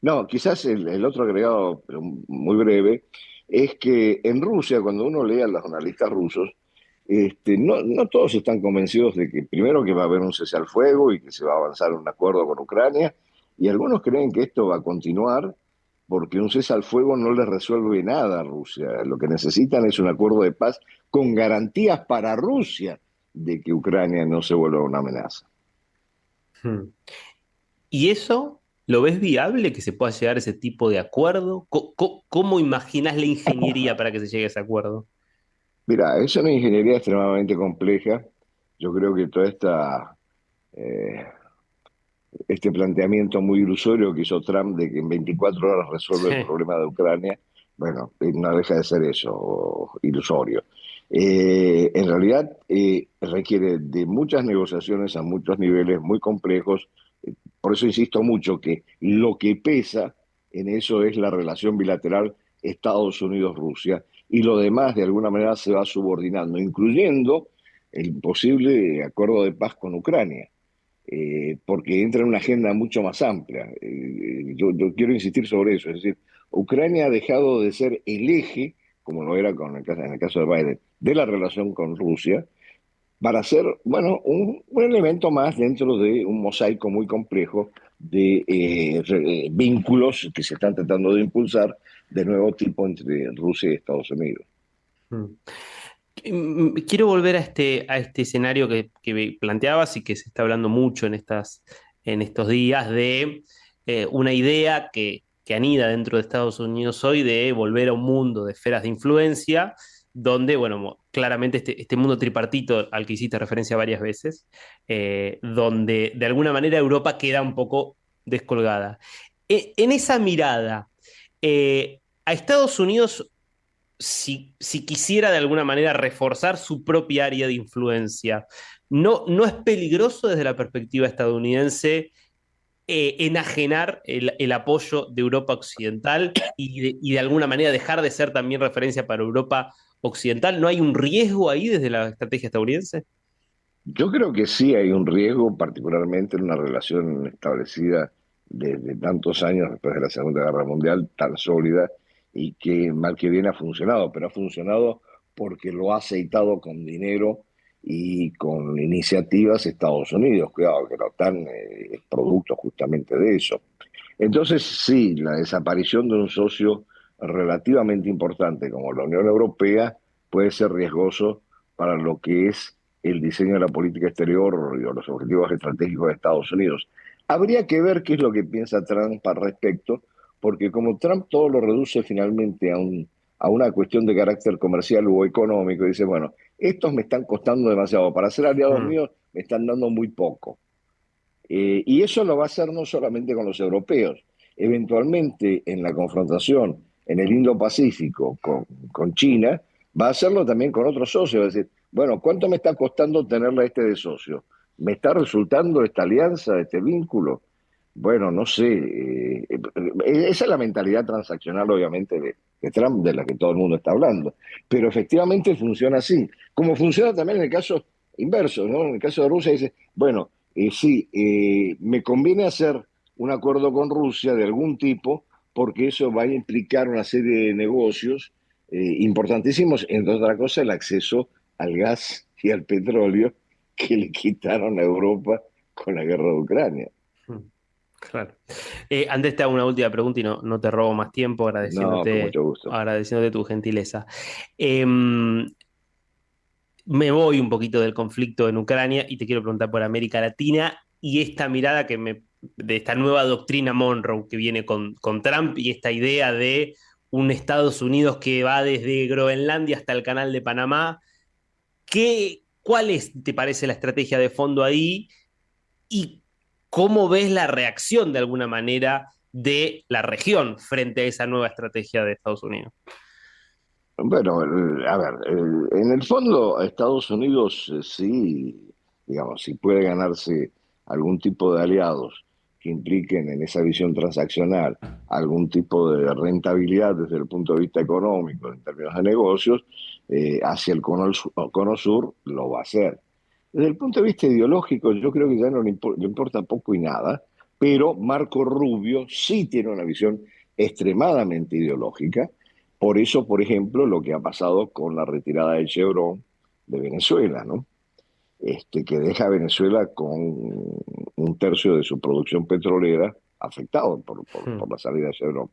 I: no, quizás el otro agregado, pero muy breve, es que en Rusia, cuando uno lee a los analistas rusos, no todos están convencidos de que primero que va a haber un cese al fuego y que se va a avanzar un acuerdo con Ucrania, y algunos creen que esto va a continuar porque un cese al fuego no le resuelve nada a Rusia. Lo que necesitan es un acuerdo de paz con garantías para Rusia de que Ucrania no se vuelva una amenaza.
C: Hmm. ¿Y eso lo ves viable que se pueda llegar a ese tipo de acuerdo? ¿Cómo imaginas la ingeniería para que se llegue a ese acuerdo?
I: Mira, es una ingeniería extremadamente compleja. Yo creo que toda eh, este planteamiento muy ilusorio que hizo Trump de que en 24 horas resuelve el
C: Sí.
I: problema de Ucrania, bueno, no deja de ser eso, ilusorio. En realidad requiere de muchas negociaciones a muchos niveles muy complejos. Por eso insisto mucho que lo que pesa en eso es la relación bilateral Estados Unidos-Rusia y lo demás de alguna manera se va subordinando, incluyendo el posible acuerdo de paz con Ucrania, porque entra en una agenda mucho más amplia. Yo quiero insistir sobre eso, es decir, Ucrania ha dejado de ser el eje, como lo era en el caso de Biden, de la relación con Rusia, para ser, bueno, un elemento más dentro de un mosaico muy complejo de vínculos que se están tratando de impulsar de nuevo tipo entre Rusia y Estados Unidos.
C: Hmm. Quiero volver a este escenario que planteabas y que se está hablando mucho en estos días de una idea que anida dentro de Estados Unidos hoy de volver a un mundo de esferas de influencia, donde, bueno, claramente este mundo tripartito al que hiciste referencia varias veces, donde de alguna manera Europa queda un poco descolgada. En esa mirada, a Estados Unidos si quisiera de alguna manera reforzar su propia área de influencia, ¿no es peligroso desde la perspectiva estadounidense enajenar el apoyo de Europa Occidental y de alguna manera dejar de ser también referencia para Europa Occidental? ¿No hay un riesgo ahí desde la estrategia estadounidense?
I: Yo creo que sí hay un riesgo, particularmente en una relación establecida desde tantos años después de la Segunda Guerra Mundial, tan sólida y que mal que bien ha funcionado, pero ha funcionado porque lo ha aceitado con dinero y con iniciativas Estados Unidos. Cuidado, que la OTAN es producto justamente de eso. Entonces, sí, la desaparición de un socio relativamente importante como la Unión Europea puede ser riesgoso para lo que es el diseño de la política exterior y los objetivos estratégicos de Estados Unidos. Habría que ver qué es lo que piensa Trump al respecto, porque como Trump todo lo reduce finalmente a una cuestión de carácter comercial o económico, dice, bueno, estos me están costando demasiado, para ser aliados
C: Mm,
I: míos me están dando muy poco. Y eso lo va a hacer no solamente con los europeos, eventualmente en la confrontación en el Indo-Pacífico con China, va a hacerlo también con otros socios. Es decir, bueno, ¿cuánto me está costando tenerle a este de socio? ¿Me está resultando esta alianza, este vínculo? Bueno, no sé. Esa es la mentalidad transaccional, obviamente, de Trump, de la que todo el mundo está hablando. Pero efectivamente funciona así. Como funciona también en el caso inverso, ¿no? En el caso de Rusia dice, bueno, sí, me conviene hacer un acuerdo con Rusia de algún tipo porque eso va a implicar una serie de negocios importantísimos, entre otras cosas el acceso al gas y al petróleo que le quitaron a Europa con la guerra de Ucrania.
C: Claro. Andrés, te hago una última pregunta y no te robo más tiempo,
I: No, con mucho gusto.
C: agradeciéndote tu gentileza. Me voy un poquito del conflicto en Ucrania y te quiero preguntar por América Latina y esta mirada de esta nueva doctrina Monroe que viene con Trump y esta idea de un Estados Unidos que va desde Groenlandia hasta el Canal de Panamá. ¿Te parece la estrategia de fondo ahí? ¿Y cómo ves la reacción de alguna manera de la región frente a esa nueva estrategia de Estados Unidos?
I: Bueno, a ver, en el fondo Estados Unidos sí, digamos, si puede ganarse algún tipo de aliados que impliquen en esa visión transaccional algún tipo de rentabilidad desde el punto de vista económico, en términos de negocios, hacia el cono sur lo va a hacer. Desde el punto de vista ideológico, yo creo que ya no le importa poco y nada, pero Marco Rubio sí tiene una visión extremadamente ideológica. Por eso, por ejemplo, lo que ha pasado con la retirada de Chevron de Venezuela, ¿no? Que deja a Venezuela con un tercio de su producción petrolera afectado por la salida de Chevron.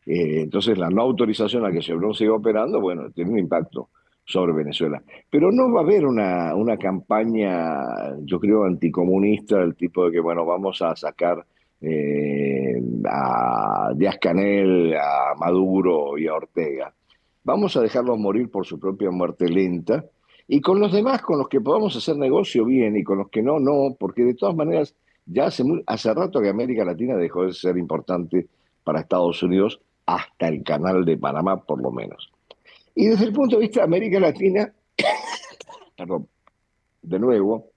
I: Entonces, la no autorización a que Chevron siga operando, bueno, tiene un impacto sobre Venezuela. Pero no va a haber una campaña, yo creo, anticomunista, del tipo de que, bueno, vamos a sacar a Díaz-Canel, a Maduro y a Ortega. Vamos a dejarlos morir por su propia muerte lenta, y con los demás, con los que podamos hacer negocio bien, y con los que no, porque de todas maneras, ya hace rato que América Latina dejó de ser importante para Estados Unidos, hasta el Canal de Panamá, por lo menos. Y desde el punto de vista de América Latina, perdón, de nuevo,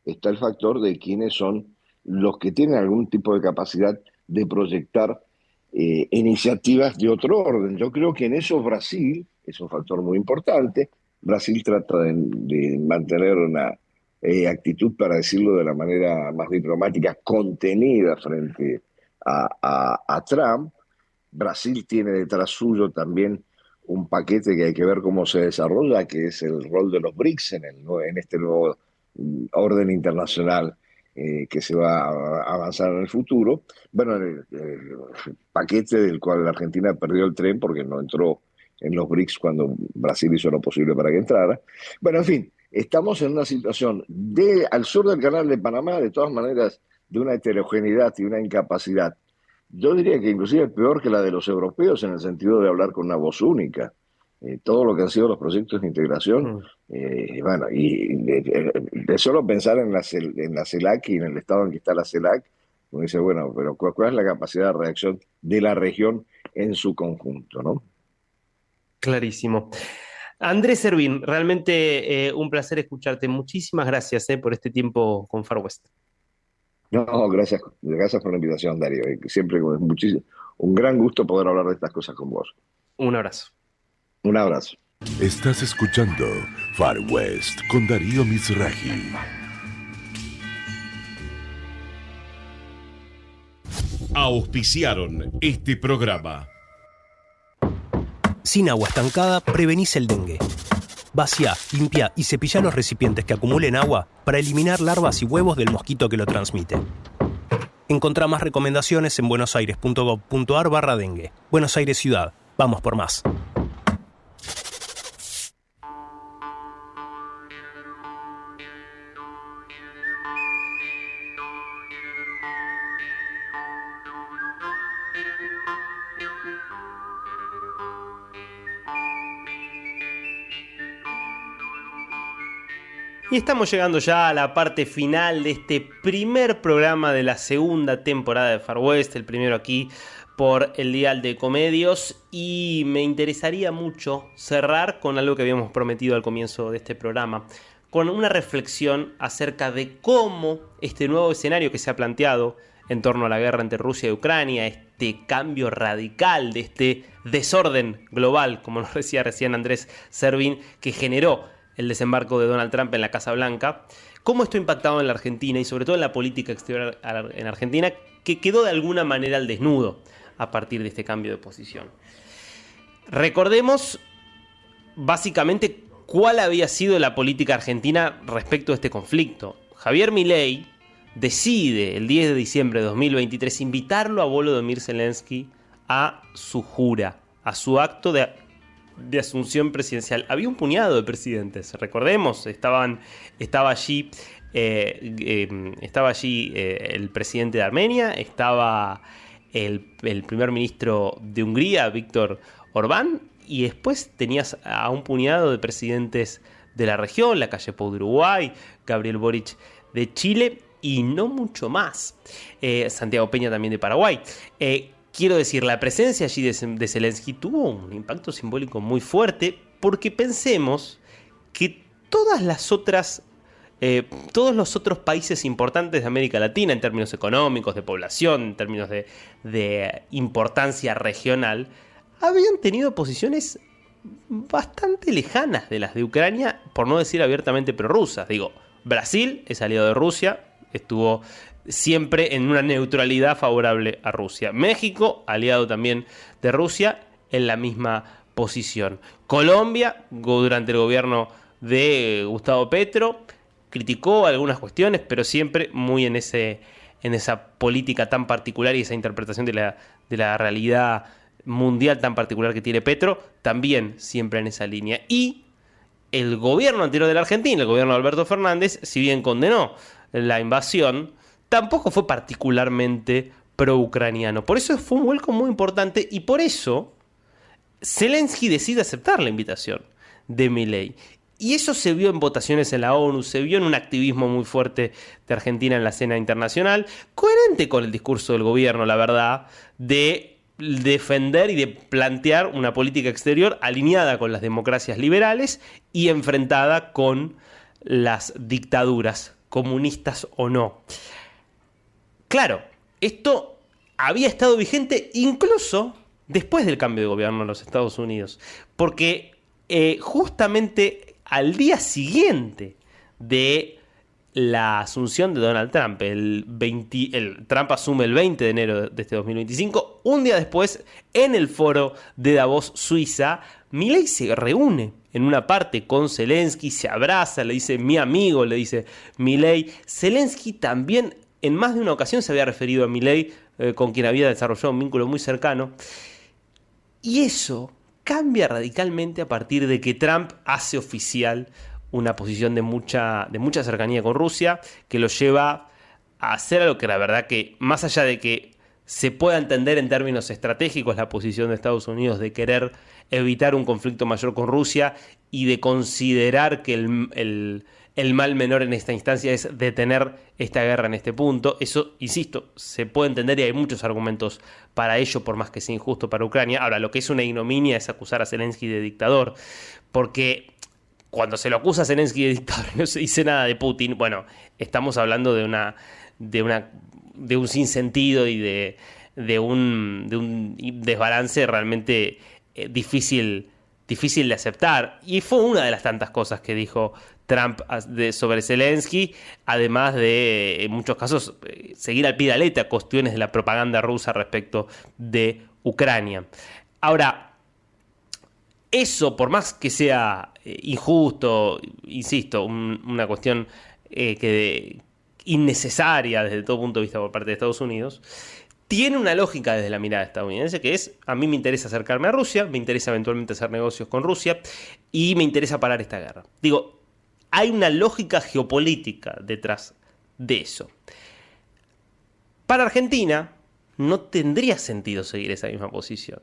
I: está el factor de quiénes son los que tienen algún tipo de capacidad de proyectar iniciativas de otro orden. Yo creo que en eso Brasil es un factor muy importante. Brasil trata de mantener una actitud, para decirlo de la manera más diplomática, contenida frente a Trump. Brasil tiene detrás suyo también un paquete que hay que ver cómo se desarrolla, que es el rol de los BRICS en este nuevo orden internacional que se va a avanzar en el futuro. Bueno, el paquete del cual la Argentina perdió el tren porque no entró en los BRICS cuando Brasil hizo lo posible para que entrara. Bueno, en fin, estamos en una situación al sur del Canal de Panamá, de todas maneras, de una heterogeneidad y una incapacidad. Yo diría que inclusive peor que la de los europeos, en el sentido de hablar con una voz única. Todo lo que han sido los proyectos de integración, bueno, y de solo pensar en la CELAC y en el estado en que está la CELAC, uno dice, bueno, pero ¿cuál es la capacidad de reacción de la región en su conjunto, no?
C: Clarísimo. Andrés Servín, realmente un placer escucharte. Muchísimas gracias por este tiempo con Far West.
I: No, gracias por la invitación, Darío. Siempre con un gran gusto poder hablar de estas cosas con vos.
C: Un abrazo.
I: Un abrazo.
D: Estás escuchando Far West con Darío Mizrahi.
A: Auspiciaron este programa.
B: Sin agua estancada, prevenís el dengue. Vacía, limpia y cepilla los recipientes que acumulen agua para eliminar larvas y huevos del mosquito que lo transmite. Encontrá más recomendaciones en buenosaires.gov.ar/dengue. Buenos Aires Ciudad. Vamos por más.
C: Y estamos llegando ya a la parte final de este primer programa de la segunda temporada de Far West, el primero aquí por el Dial de Ecomedios, y me interesaría mucho cerrar con algo que habíamos prometido al comienzo de este programa, con una reflexión acerca de cómo este nuevo escenario que se ha planteado en torno a la guerra entre Rusia y Ucrania, este cambio radical de este desorden global, como nos decía recién Andrés Servín, que generó el desembarco de Donald Trump en la Casa Blanca, cómo esto ha impactado en la Argentina y sobre todo en la política exterior en Argentina, que quedó de alguna manera al desnudo a partir de este cambio de posición. Recordemos básicamente cuál había sido la política argentina respecto a este conflicto. Javier Milei decide el 10 de diciembre de 2023 invitarlo a Volodymyr Zelensky a su jura, a su acto de asunción presidencial. Había un puñado de presidentes, recordemos, estaba allí el presidente de Armenia, estaba el primer ministro de Hungría, Víctor Orbán, y después tenías a un puñado de presidentes de la región, Lacalle Pou de Uruguay, Gabriel Boric de Chile y no mucho más. Santiago Peña también de Paraguay. Quiero decir, la presencia allí de Zelensky tuvo un impacto simbólico muy fuerte, porque pensemos que todos los otros países importantes de América Latina, en términos económicos, de población, en términos de importancia regional, habían tenido posiciones bastante lejanas de las de Ucrania, por no decir abiertamente prorrusas. Digo, Brasil es aliado de Rusia, estuvo siempre en una neutralidad favorable a Rusia. México, aliado también de Rusia, en la misma posición. Colombia, durante el gobierno de Gustavo Petro, criticó algunas cuestiones, pero siempre muy en esa política tan particular y esa interpretación de la realidad mundial tan particular que tiene Petro, también siempre en esa línea. Y el gobierno anterior de la Argentina, el gobierno de Alberto Fernández, si bien condenó la invasión, tampoco fue particularmente pro-ucraniano. Por eso fue un vuelco muy importante y por eso Zelensky decide aceptar la invitación de Milei. Y eso se vio en votaciones en la ONU, se vio en un activismo muy fuerte de Argentina en la escena internacional, coherente con el discurso del gobierno, la verdad, de defender y de plantear una política exterior alineada con las democracias liberales y enfrentada con las dictaduras, comunistas o no. Claro, esto había estado vigente incluso después del cambio de gobierno en los Estados Unidos, porque justamente al día siguiente de la asunción de Donald Trump, Trump asume el 20 de enero de este 2025, un día después, en el foro de Davos, Suiza, Milei se reúne en una parte con Zelensky, se abraza, le dice mi amigo, le dice Milei. Zelensky también en más de una ocasión se había referido a Milei, con quien había desarrollado un vínculo muy cercano. Y eso cambia radicalmente a partir de que Trump hace oficial una posición de mucha cercanía con Rusia, que lo lleva a hacer algo que la verdad que, más allá de que se pueda entender en términos estratégicos la posición de Estados Unidos de querer evitar un conflicto mayor con Rusia y de considerar que el mal menor en esta instancia es detener esta guerra en este punto. Eso, insisto, se puede entender y hay muchos argumentos para ello, por más que sea injusto para Ucrania. Ahora, lo que es una ignominia es acusar a Zelensky de dictador, porque cuando se lo acusa a Zelensky de dictador y no se dice nada de Putin, bueno, estamos hablando de un sinsentido y de un desbalance realmente difícil de aceptar. Y fue una de las tantas cosas que dijo Trump sobre Zelensky, además de, en muchos casos, seguir al pie de la letra cuestiones de la propaganda rusa respecto de Ucrania. Ahora, eso, por más que sea injusto, insisto, una cuestión innecesaria desde todo punto de vista por parte de Estados Unidos, tiene una lógica desde la mirada estadounidense, que es, a mí me interesa acercarme a Rusia, me interesa eventualmente hacer negocios con Rusia y me interesa parar esta guerra. Digo, hay una lógica geopolítica detrás de eso. Para Argentina no tendría sentido seguir esa misma posición.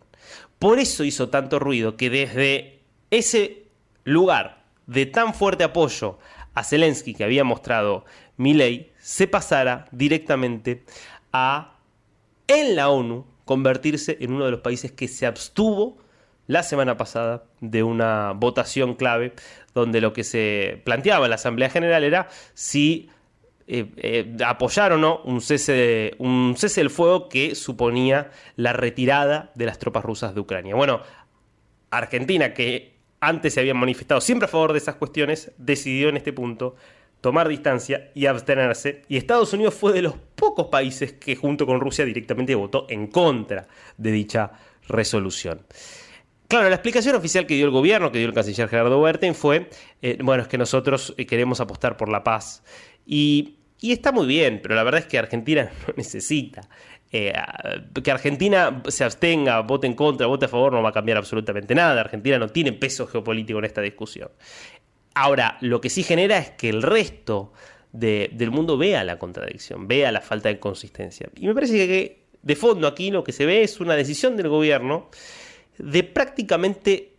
C: Por eso hizo tanto ruido que desde ese lugar de tan fuerte apoyo a Zelensky que había mostrado Milei, se pasara directamente a, en la ONU, convertirse en uno de los países que se abstuvo la semana pasada de una votación clave donde lo que se planteaba en la Asamblea General era si apoyar o no un cese del fuego que suponía la retirada de las tropas rusas de Ucrania. Bueno, Argentina, que antes se había manifestado siempre a favor de esas cuestiones, decidió en este punto tomar distancia y abstenerse. Y Estados Unidos fue de los pocos pocos países que junto con Rusia directamente votó en contra de dicha resolución. Claro, la explicación oficial que dio el gobierno, que dio el canciller Gerardo Berten fue, es que nosotros queremos apostar por la paz. Y está muy bien, pero la verdad es que Argentina no necesita. Que Argentina se abstenga, vote en contra, vote a favor, no va a cambiar absolutamente nada. Argentina no tiene peso geopolítico en esta discusión. Ahora, lo que sí genera es que el resto del mundo vea la contradicción, vea la falta de consistencia. Y me parece que de fondo aquí lo que se ve es una decisión del gobierno de prácticamente,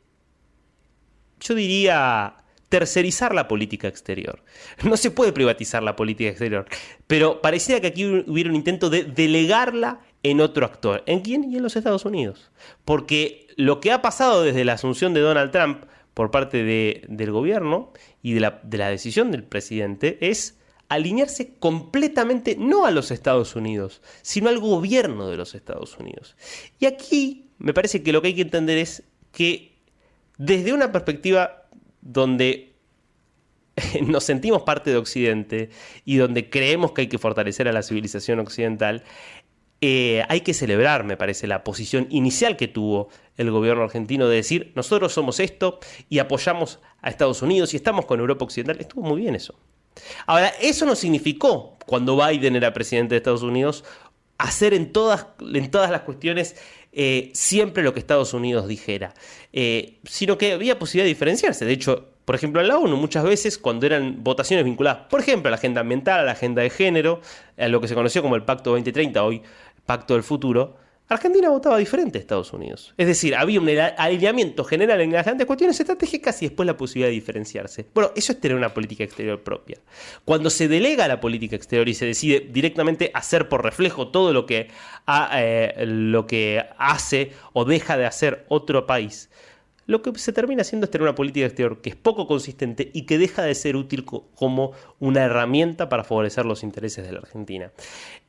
C: yo diría, tercerizar la política exterior. No se puede privatizar la política exterior, pero parecía que aquí hubiera un intento de delegarla en otro actor. ¿En quién? Y en los Estados Unidos. Porque lo que ha pasado desde la asunción de Donald Trump por parte del gobierno y de la decisión del presidente es alinearse completamente no a los Estados Unidos, sino al gobierno de los Estados Unidos. Y aquí me parece que lo que hay que entender es que desde una perspectiva donde nos sentimos parte de Occidente y donde creemos que hay que fortalecer a la civilización occidental, hay que celebrar, me parece, la posición inicial que tuvo el gobierno argentino de decir, nosotros somos esto y apoyamos a Estados Unidos y estamos con Europa Occidental. Estuvo muy bien eso. Ahora, eso no significó, cuando Biden era presidente de Estados Unidos, hacer en todas las cuestiones siempre lo que Estados Unidos dijera, sino que había posibilidad de diferenciarse. De hecho, por ejemplo, en la ONU muchas veces cuando eran votaciones vinculadas, por ejemplo, a la agenda ambiental, a la agenda de género, a lo que se conoció como el Pacto 2030, hoy Pacto del Futuro, Argentina votaba diferente a Estados Unidos. Es decir, había un alineamiento general en las grandes cuestiones estratégicas y después la posibilidad de diferenciarse. Bueno, eso es tener una política exterior propia. Cuando se delega la política exterior y se decide directamente hacer por reflejo todo lo que hace o deja de hacer otro país, lo que se termina haciendo es tener una política exterior que es poco consistente y que deja de ser útil como una herramienta para favorecer los intereses de la Argentina.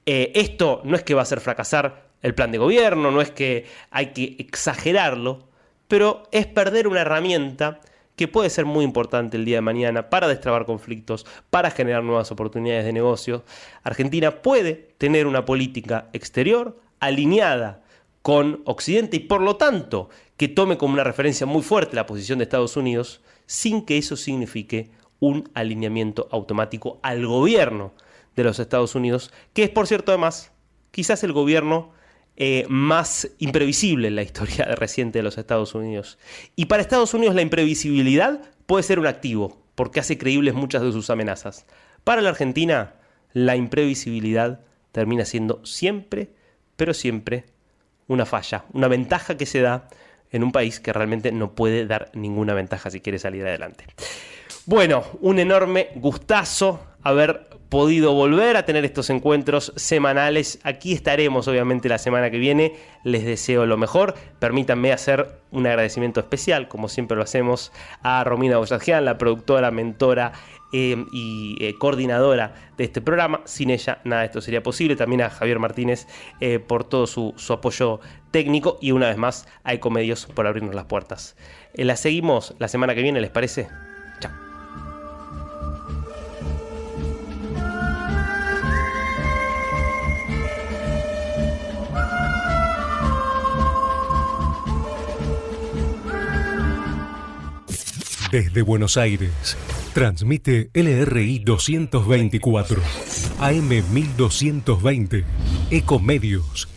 C: Esto no es que va a hacer fracasar el plan de gobierno, no es que hay que exagerarlo, pero es perder una herramienta que puede ser muy importante el día de mañana para destrabar conflictos, para generar nuevas oportunidades de negocio. Argentina puede tener una política exterior alineada con Occidente y por lo tanto que tome como una referencia muy fuerte la posición de Estados Unidos sin que eso signifique un alineamiento automático al gobierno de los Estados Unidos, que es, por cierto, además, quizás el gobierno más imprevisible en la historia reciente de los Estados Unidos. Y para Estados Unidos la imprevisibilidad puede ser un activo, porque hace creíbles muchas de sus amenazas. Para la Argentina, la imprevisibilidad termina siendo siempre, pero siempre, una falla, una ventaja que se da en un país que realmente no puede dar ninguna ventaja si quiere salir adelante. Bueno, un enorme gustazo haber podido volver a tener estos encuentros semanales. Aquí estaremos obviamente la semana que viene. Les deseo lo mejor. Permítanme hacer un agradecimiento especial, como siempre lo hacemos, a Romina Boyadjian, la productora, mentora y coordinadora de este programa. Sin ella nada de esto sería posible. También a Javier Martínez por todo su apoyo técnico y una vez más a Ecomedios por abrirnos las puertas. La seguimos la semana que viene, ¿les parece? Chao.
E: Desde Buenos Aires, transmite LRI 224, AM 1220, Ecomedios.